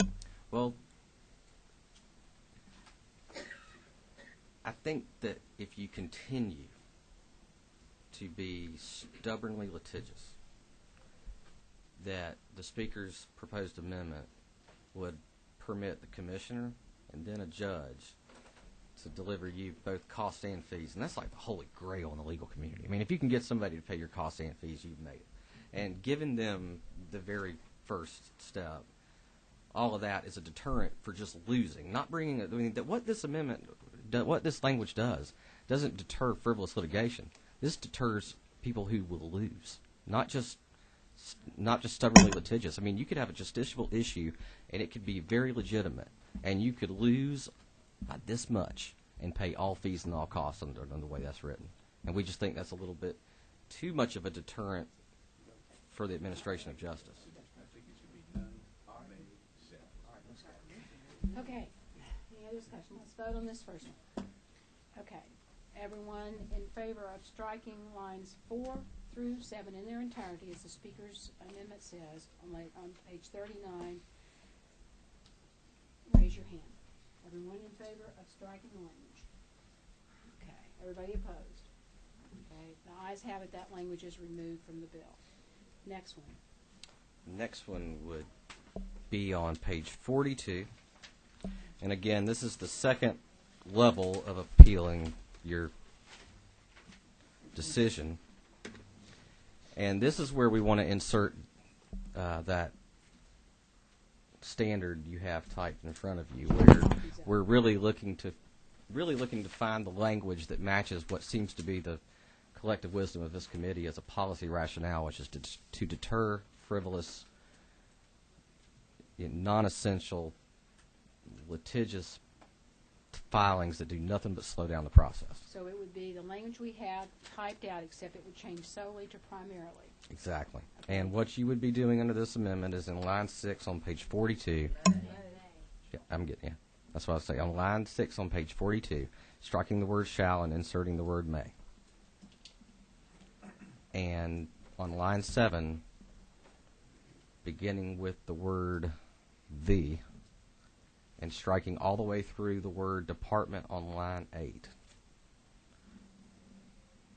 point. Well, I think that if you continue to be stubbornly litigious, that the Speaker's proposed amendment would permit the Commissioner and then a judge to deliver you both costs and fees, and that's like the holy grail in the legal community. I mean, if you can get somebody to pay your costs and fees, you've made it. And giving them the very first step, all of that is a deterrent for just losing, not bringing it. I mean, what this amendment, what this language doesn't deter frivolous litigation. This deters people who will lose, not just stubbornly litigious. I mean, you could have a justiciable issue, and it could be very legitimate, and you could lose by this much and pay all fees and all costs under the way that's written. And we just think that's a little bit too much of a deterrent for the administration of justice. Okay. Any other discussion? Let's vote on this first one. Okay. Everyone in favor of striking lines 4 through 7 in their entirety, as the Speaker's amendment says, on page 39, raise your hand. Everyone in favor of striking the language? Okay. Everybody opposed? Okay. The ayes have it. That language is removed from the bill. Next one. The next one would be on page 42. And again, this is the second level of appealing your decision. And this is where we want to insert that standard you have typed in front of you, where we're really looking to find the language that matches what seems to be the collective wisdom of this committee as a policy rationale, which is to deter frivolous, non-essential, litigious filings that do nothing but slow down the process. So it would be the language we have typed out, except it would change solely to primarily. Exactly. Okay. And what you would be doing under this amendment is in line 6 on page 42. Yeah, that's what I was saying. On line 6 on page 42, striking the word shall and inserting the word may. And on line 7, beginning with the word the, and striking all the way through the word department on line 8.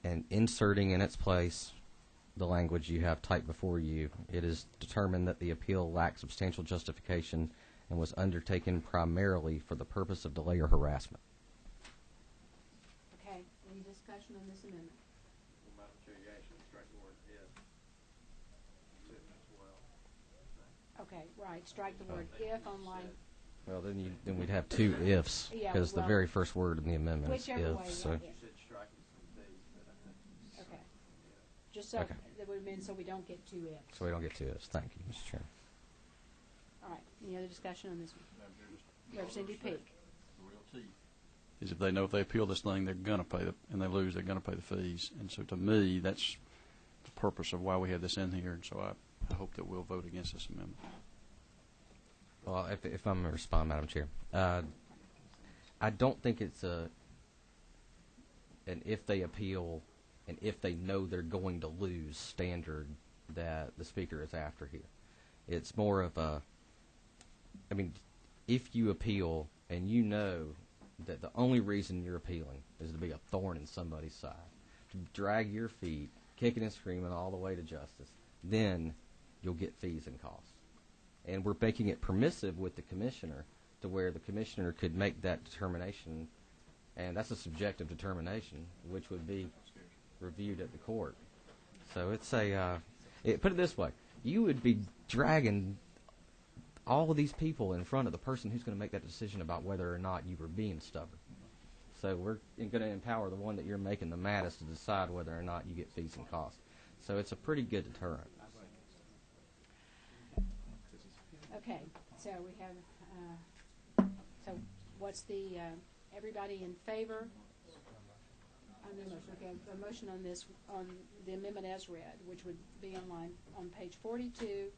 And inserting in its place the language you have typed before you. It is determined that the appeal lacked substantial justification and was undertaken primarily for the purpose of delay or harassment. Okay. Any discussion on this amendment? Well, Madam Chair, you actually strike the word if as well. Okay, right. Strike the word if on line. Well, then we'd have two ifs, because the very first word in the amendment is whichever if. way, So. yeah. You said striking some things, but I think Okay. Just so Okay. that would have been so we don't get two ifs. So we don't get two ifs. Thank you, Mr. Chairman. All right. Any other discussion on this one? Representative Peake. the real key is if they know if they appeal this thing, they're going to pay and they lose, they're going to pay the fees. And so to me, that's the purpose of why we have this in here. And so I hope that we'll vote against this amendment. Well, if I'm going to respond, Madam Chair, I don't think it's an if they appeal and if they know they're going to lose standard that the Speaker is after here. It's more of if you appeal and you know that the only reason you're appealing is to be a thorn in somebody's side, to drag your feet, kicking and screaming all the way to justice, then you'll get fees and costs. And we're making it permissive with the commissioner to where the commissioner could make that determination, and that's a subjective determination, which would be reviewed at the court. So it's put it this way, you would be dragging all of these people in front of the person who's going to make that decision about whether or not you were being stubborn. So we're going to empower the one that you're making the maddest to decide whether or not you get fees and costs. So it's a pretty good deterrent. Okay. So we have. So what's the everybody in favor? On the motion. Okay. A motion on this on the amendment as read, which would be on page 42.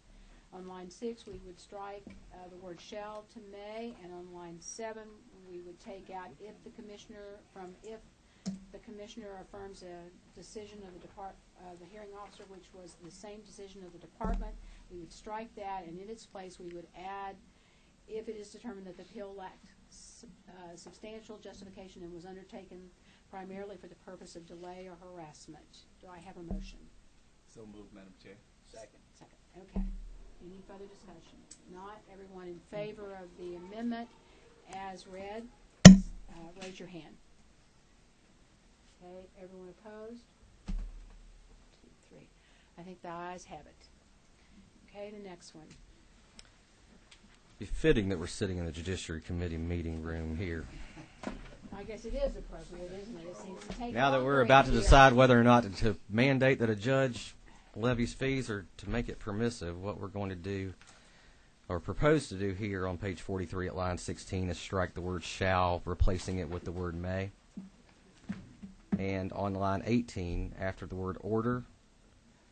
On line 6, we would strike the word shall to may, and on line 7, we would take out if the commissioner affirms a decision of the hearing officer, which was the same decision of the department. We would strike that, and in its place, we would add if it is determined that the appeal lacked substantial justification and was undertaken primarily for the purpose of delay or harassment. Do I have a motion? So moved, Madam Chair. Second. Okay. Any further discussion? Not. Everyone in favor of the amendment as read, raise your hand. Okay, everyone opposed? 2, 3. I think the ayes have it. Okay, the next one. Be fitting that we're sitting in the Judiciary Committee meeting room here. I guess it is appropriate, isn't it? It seems to take Now that we're longer about to here. decide whether or not to mandate that a judge levies fees or to make it permissive, what we're going to do or propose to do here on page 43 at line 16 is strike the word shall, replacing it with the word may. And on line 18, after the word order,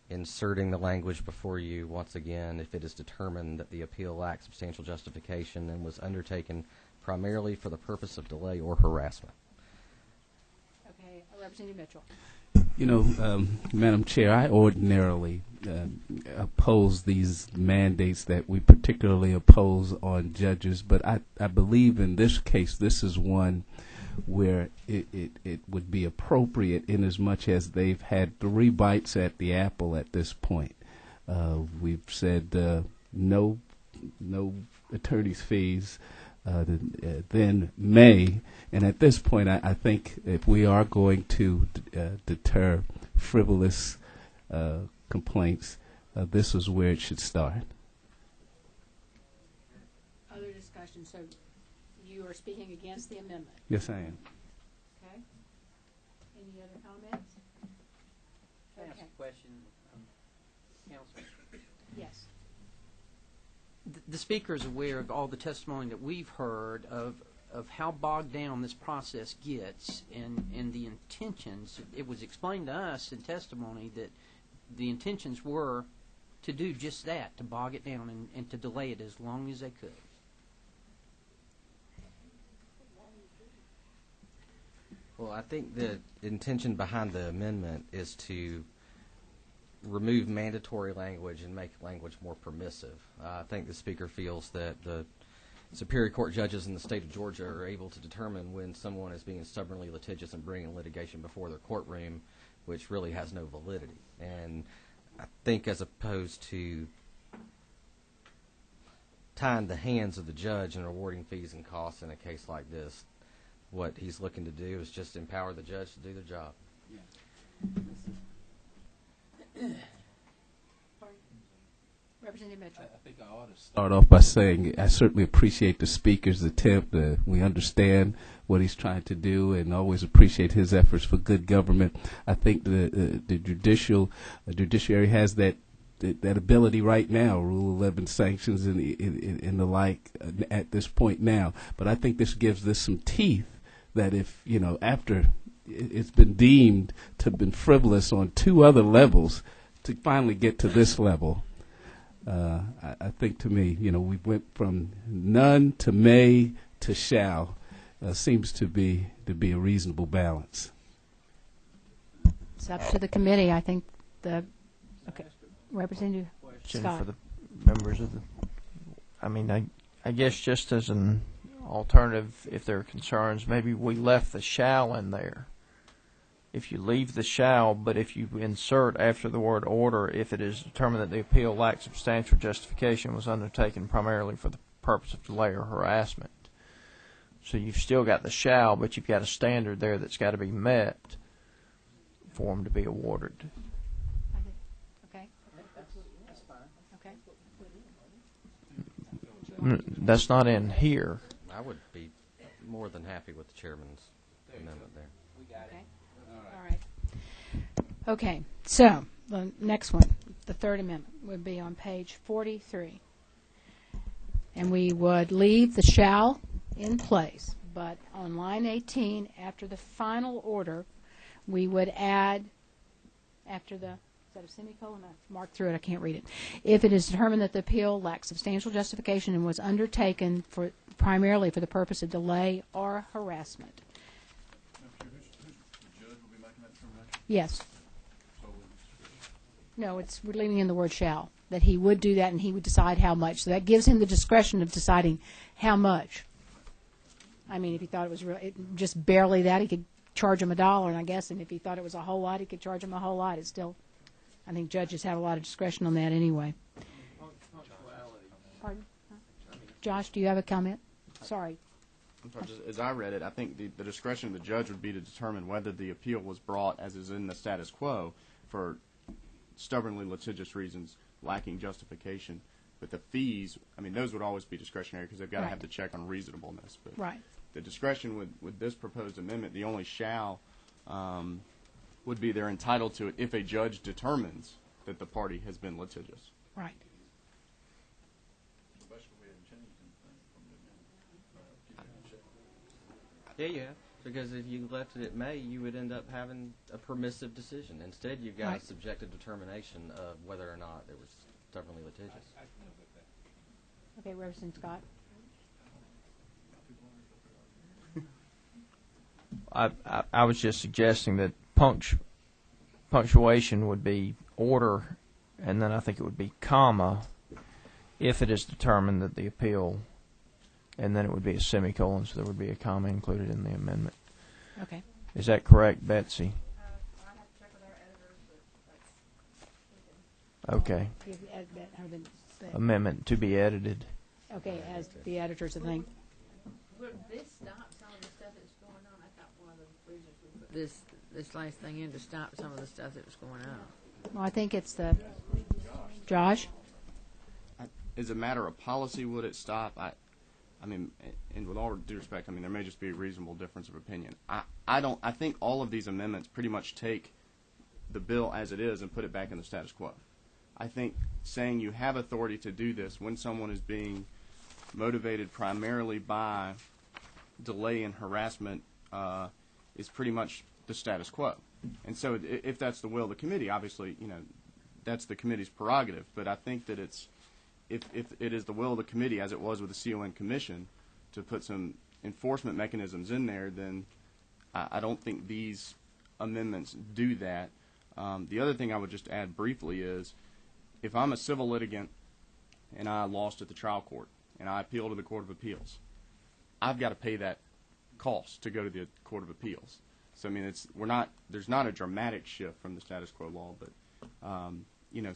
inserting the language before you once again, if it is determined that the appeal lacks substantial justification and was undertaken primarily for the purpose of delay or harassment. Okay, Representative Mitchell. You know, Madam Chair, I ordinarily oppose these mandates that we particularly oppose on judges, but I believe in this case this is one where it would be appropriate in as much as they've had 3 bites at the apple at this point. We've said no attorney's fees, then may, and at this point I think if we are going to deter frivolous complaints, this is where it should start. Other discussion. So you are speaking against the amendment. Yes, I am. Okay. Any other comments? Can I ask a question, Counsel? Yes. The speaker is aware of all the testimony that we've heard of how bogged down this process gets and the intentions. It was explained to us in testimony that the intentions were to do just that, to bog it down and to delay it as long as they could. Well, I think the intention behind the amendment is to remove mandatory language and make language more permissive. I think the speaker feels that the Superior Court judges in the state of Georgia are able to determine when someone is being stubbornly litigious and bringing litigation before their courtroom, which really has no validity. And I think as opposed to tying the hands of the judge and awarding fees and costs in a case like this, what he's looking to do is just empower the judge to do their job. Representative Mitchell. I think I ought to start off by saying I certainly appreciate the speaker's attempt. We understand what he's trying to do and always appreciate his efforts for good government. I think the judiciary has that ability right now, Rule 11 sanctions and the like at this point now. But I think this gives this some teeth that if, after it's been deemed to have been frivolous on 2 other levels, to finally get to this level, I think to me, we went from none to may to shall. Seems to be a reasonable balance. It's up to the committee. I think okay. Representative Scott. For the members of I guess just as an alternative, if there are concerns, maybe we left the shall in there. If you leave the shall, but if you insert after the word order, if it is determined that the appeal lacks substantial justification, was undertaken primarily for the purpose of delay or harassment. So you've still got the shall, but you've got a standard there that's got to be met for them to be awarded. Okay. That's fine. Okay. That's not in here. I would be more than happy with the chairman's amendment there. Okay. All right. Okay. So the next one, the third amendment, would be on page 43. And we would leave the shall in place, but on line 18, after the final order, we would add, after the, is that a semicolon? I marked through it, I can't read it. If it is determined that the appeal lacks substantial justification and was undertaken primarily for the purpose of delay or harassment. The judge will be making that determination? Yes. No, we're leaving in the word shall, that he would do that and he would decide how much. So that gives him the discretion of deciding how much. I mean, if he thought it was just barely that, he could charge him $1, and I guess, and if he thought it was a whole lot, he could charge him a whole lot. It's still, I think judges have a lot of discretion on that anyway. Pardon? Huh? Josh, do you have a comment? Sorry. I'm sorry, just as I read it, I think the discretion of the judge would be to determine whether the appeal was brought as is in the status quo for stubbornly litigious reasons lacking justification. But the fees, I mean, those would always be discretionary because they've got to have the check on reasonableness. But Right. the discretion with this proposed amendment, the only shall would be they're entitled to it if a judge determines that the party has been litigious. Right. Yeah, yeah. Because if you left it at May, you would end up having a permissive decision. Instead, you've got a subjective determination of whether or not it was stubbornly litigious. Okay, Reverend Scott. I was just suggesting that punctuation would be order, and then I think it would be comma if it is determined that the appeal, and then it would be a semicolon, so there would be a comma included in the amendment. Okay. Is that correct, Betsy? I have to check with our editors, but that's. Okay. Amendment to be edited. Okay, as the editors of the thing. Would this stop some of the stuff that's going on? I thought one of the reasons we put this last thing in to stop some of the stuff that was going on. Well, I think it's the Josh. As a matter of policy, would it stop? I mean, and with all due respect, I mean, there may just be a reasonable difference of opinion. I think all of these amendments pretty much take the bill as it is and put it back in the status quo. I think saying you have authority to do this when someone is being motivated primarily by delay and harassment is pretty much the status quo. And so if that's the will of the committee, obviously, that's the committee's prerogative. But I think that if it is the will of the committee, as it was with the CON Commission, to put some enforcement mechanisms in there, then I don't think these amendments do that. The other thing I would just add briefly is if I'm a civil litigant and I lost at the trial court and I appeal to the Court of Appeals, I've got to pay that cost to go to the Court of Appeals. So I mean, there's not a dramatic shift from the status quo law, but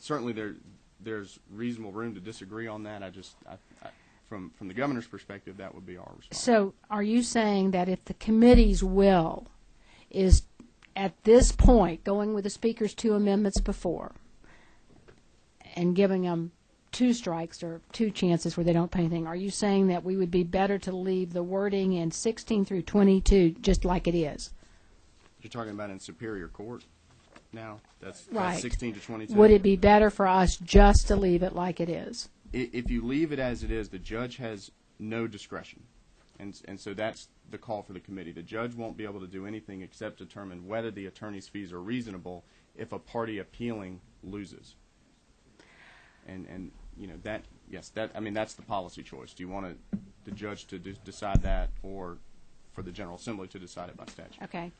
certainly there's reasonable room to disagree on that. From the governor's perspective, that would be our response. So are you saying that if the committee's will is at this point going with the speaker's two amendments before and giving them two strikes or two chances where they don't pay anything, are you saying that we would be better to leave the wording in 16 through 22 just like it is? You're talking about in Superior Court now? That's right. 16 to 22? Would it be better for us just to leave it like it is? If you leave it as it is, the judge has no discretion. And so that's the call for the committee. The judge won't be able to do anything except determine whether the attorney's fees are reasonable if a party appealing loses. And that's the policy choice. Do you want the judge to decide that, or for the General Assembly to decide it by statute? Okay.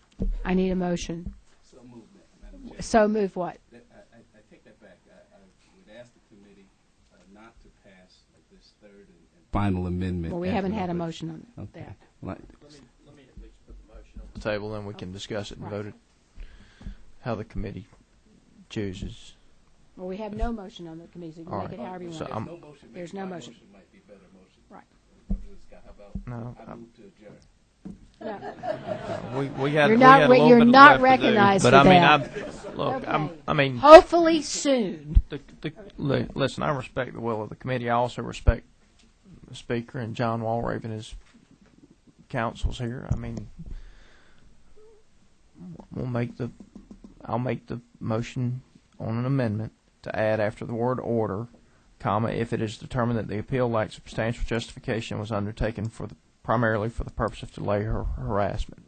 I need a motion. So move that, Madam Chair. So move what? I take that back. I would ask the committee not to pass this third and final amendment. Well, we haven't had a motion on that. Let me at least put the motion on the table, then we can discuss it and vote it how the committee chooses. Well, we have no motion on the committee, so you can make it however you want. There's no motion. There's no motion. Might be a better motion. Right. How about No. I move to adjourn? You're not recognized for that. Look, Okay. I mean, hopefully soon. Listen, I respect the will of the committee. I also respect the speaker and John Walraven as counsels here. I mean, I'll make the motion on an amendment to add after the word order, comma, if it is determined that the appeal lacks substantial justification was undertaken primarily for the purpose of delay or harassment.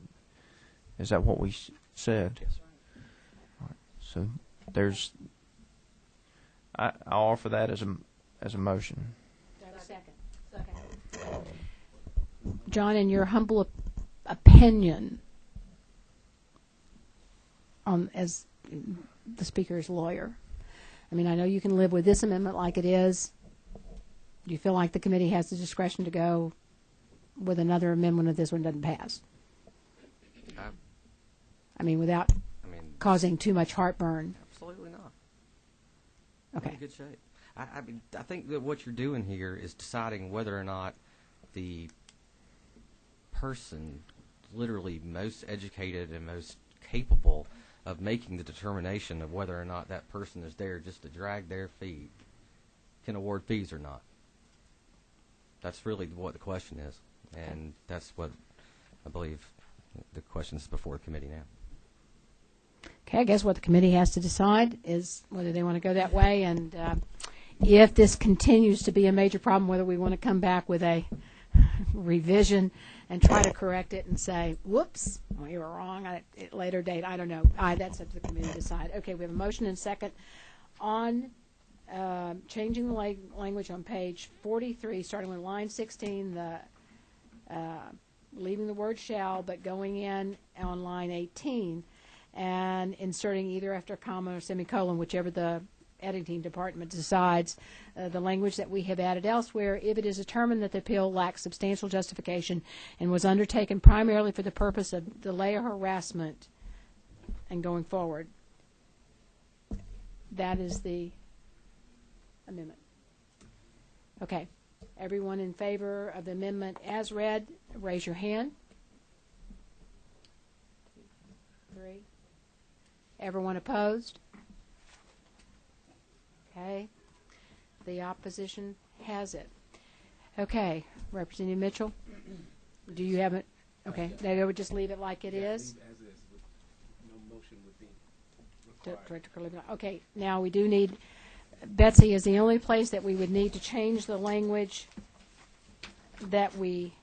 Is that what we said? Yes, sir. All right. So I'll offer that as a motion. Second. John, in your humble opinion, as the speaker's lawyer, I mean, I know you can live with this amendment like it is. Do you feel like the committee has the discretion to go with another amendment if this one doesn't pass? I mean, without causing too much heartburn. Absolutely not. Okay. I'm in good shape. I think that what you're doing here is deciding whether or not the person literally most educated and most capable of making the determination of whether or not that person is there just to drag their feet can award fees or not. That's really what the question is, and that's what I believe the question is before the committee now. Okay, I guess what the committee has to decide is whether they want to go that way, and if this continues to be a major problem, whether we want to come back with a revision and try to correct it and say, whoops, we were wrong at a later date. I don't know. That's up to the committee to decide. Okay, we have a motion and second on changing the language on page 43, starting with line 16, leaving the word shall, but going in on line 18 and inserting either after a comma or semicolon, whichever the editing department decides, the language that we have added elsewhere, if it is determined that the appeal lacks substantial justification and was undertaken primarily for the purpose of delay or harassment and going forward. That is the amendment. Okay. Everyone in favor of the amendment as read, raise your hand. 2, 3. Everyone opposed? Okay. The opposition has it. Okay. Representative Mitchell, do you have it? Okay. They would just leave it like it is? As is, with no motion would be required. Okay. Now we do need, Betsy is the only place that we would need to change the language that we,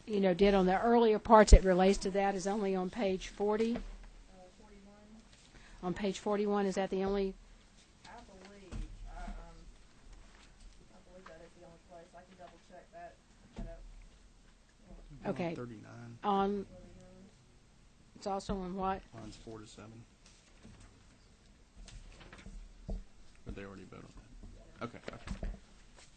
did on the earlier parts that relates to that is only on page 40. 41. On page 41, is that the only? I believe that is the only place. I can double check that. Okay. 39. On, it's also on what? Lines 4 to 7. But they already voted on that. Okay.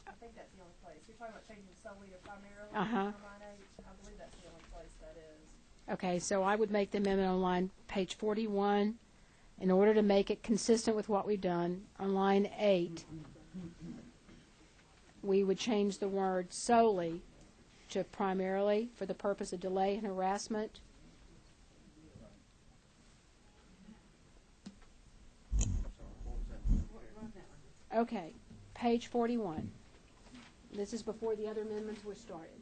I think that's the only place. You're talking about changing solely to primarily Uh-huh. on line 8. I believe that's the only place that is. Okay, so I would make the amendment on line page 41 in order to make it consistent with what we've done. On line 8, we would change the word solely to primarily for the purpose of delay and harassment. Okay, page 41. This is before the other amendments were started.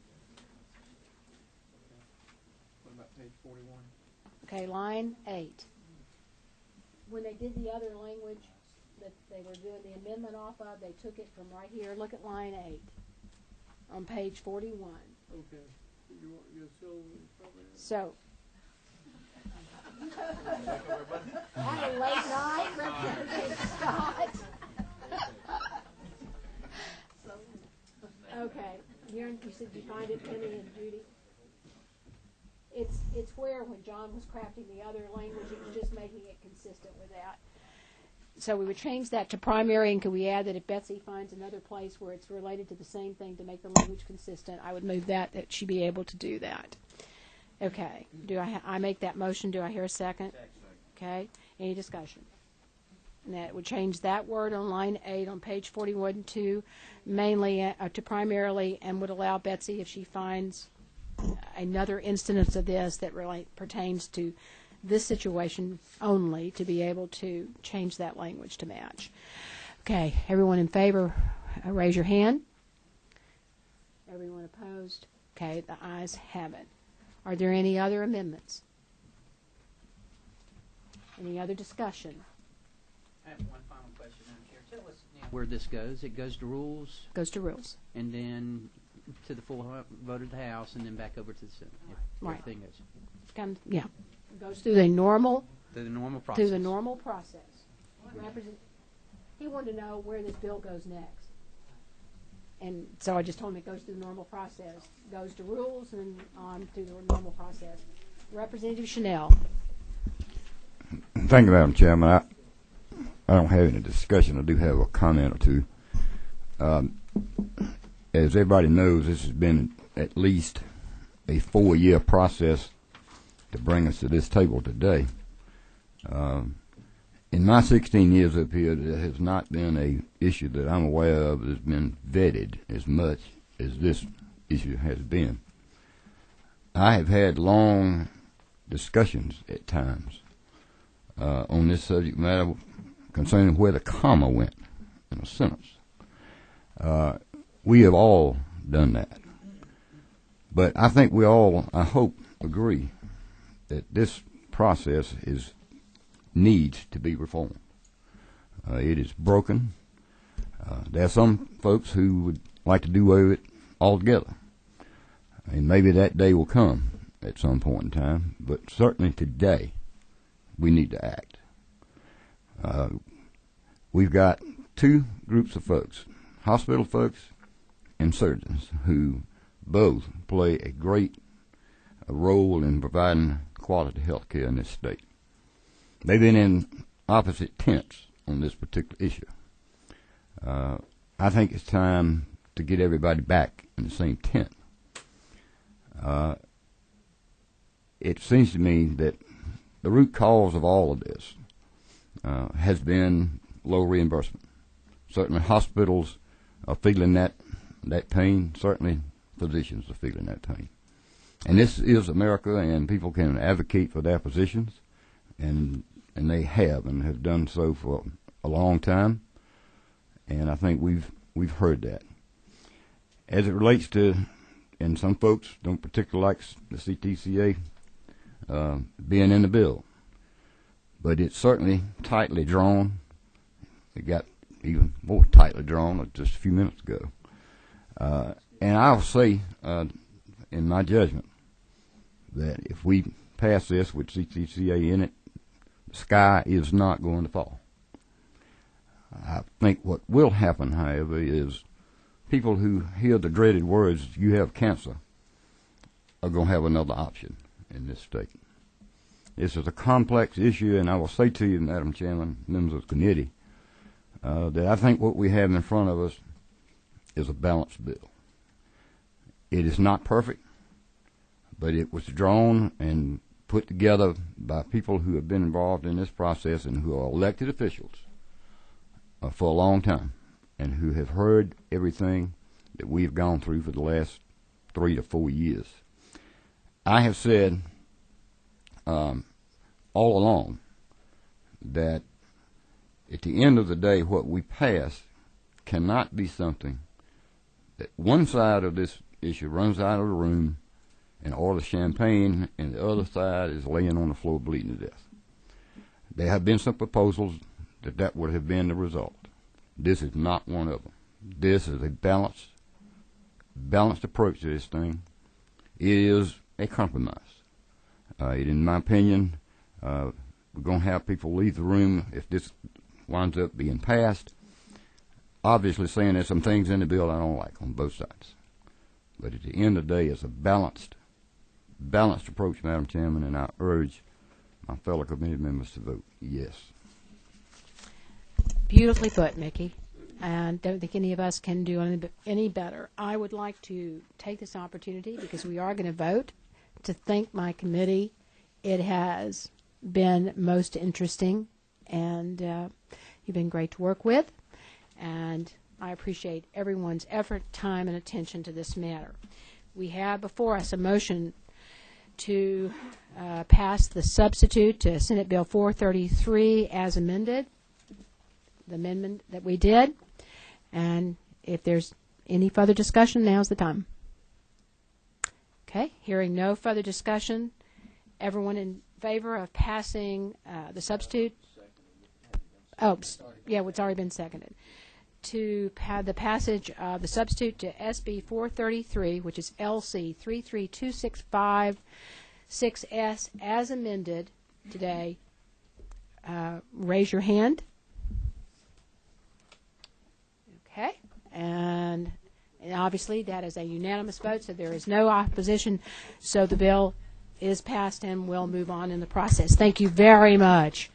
What about page 41? Okay, line 8. When they did the other language that they were doing the amendment off of, they took it from right here. Look at line 8 on page 41. Okay. You're still So, on a late night, Representative Scott. Okay, you said you find it, Penny and Judy? It's where when John was crafting the other language, it was just making it consistent with that. So we would change that to primary, and could we add that if Betsy finds another place where it's related to the same thing to make the language consistent, I would move that she be able to do that. Okay. Do I make that motion? Do I hear a second? Okay. Any discussion? And that would change that word on line 8 on page 41 to mainly to primarily, and would allow Betsy, if she finds another instance of this that really pertains to this situation only, to be able to change that language to match. Okay, everyone in favor, raise your hand. Everyone opposed? Okay, the ayes have it. Are there any other amendments? Any other discussion? I have one final question, Madam Chair. Tell us where this goes. It goes to rules. Goes to rules. And then to the full vote of the House, and then back over to the Senate. Right. Everything goes. Yeah. It goes through the normal. Through the normal process. Through the normal process. He wanted to know where this bill goes next. And so I just told him it goes through the normal process. Goes to rules and on through the normal process. Representative Chanel. Thank you, Madam Chairman. I don't have any discussion. I do have a comment or two. As everybody knows, this has been at least a 4-year process to bring us to this table today. In my 16 years up here, there has not been an issue that I'm aware of that has been vetted as much as this issue has been. I have had long discussions at times on this subject matter concerning where the comma went in a sentence. We have all done that. But I think we all, I hope, agree that this process needs to be reformed. It is broken. There are some folks who would like to do away with it altogether. And maybe that day will come at some point in time, but certainly today we need to act. We've got two groups of folks, hospital folks and surgeons, who both play a great role in providing quality health care in this state. They've been in opposite tents on this particular issue. I think it's time to get everybody back in the same tent. It seems to me that the root cause of all of this has been low reimbursement. Certainly hospitals are feeling that pain. Certainly physicians are feeling that pain. And this is America, and people can advocate for their positions, and they have done so for a long time. And I think we've heard that. As it relates to, and some folks don't particularly like the CTCA being in the bill, but it's certainly tightly drawn. It got even more tightly drawn just a few minutes ago. And I'll say, in my judgment, that if we pass this with CTCA in it, the sky is not going to fall. I think what will happen, however, is people who hear the dreaded words, "you have cancer," are going to have another option in this state. This is a complex issue, and I will say to you, Madam Chairman, members of the committee, that I think what we have in front of us is a balanced bill. It is not perfect, but it was drawn and put together by people who have been involved in this process and who are elected officials for a long time, and who have heard everything that we have gone through for the last 3 to 4 years. I have said all along that at the end of the day, what we pass cannot be something that one side of this issue runs out of the room and orders champagne, and the other side is laying on the floor bleeding to death. There have been some proposals that would have been the result. This is not one of them. This is a balanced approach to this thing. It is a compromise. In my opinion, we're going to have people leave the room if this winds up being passed, obviously saying there's some things in the bill I don't like on both sides. But at the end of the day, it's a balanced approach, Madam Chairman, and I urge my fellow committee members to vote yes. Beautifully put, Mickey. And don't think any of us can do any better. I would like to take this opportunity, because we are going to vote, to thank my committee. It has been most interesting, and you've been great to work with. And I appreciate everyone's effort, time, and attention to this matter. We have before us a motion to pass the substitute to Senate Bill 433 as amended, the amendment that we did. And if there's any further discussion, now's the time. Okay, hearing no further discussion, everyone in favor of passing the substitute? Oh, yeah, it's already been seconded. To the passage of the substitute to SB 433, which is LC 332656S as amended today, raise your hand. Okay, and obviously that is a unanimous vote, so there is no opposition. So the bill is passed and will move on in the process. Thank you very much.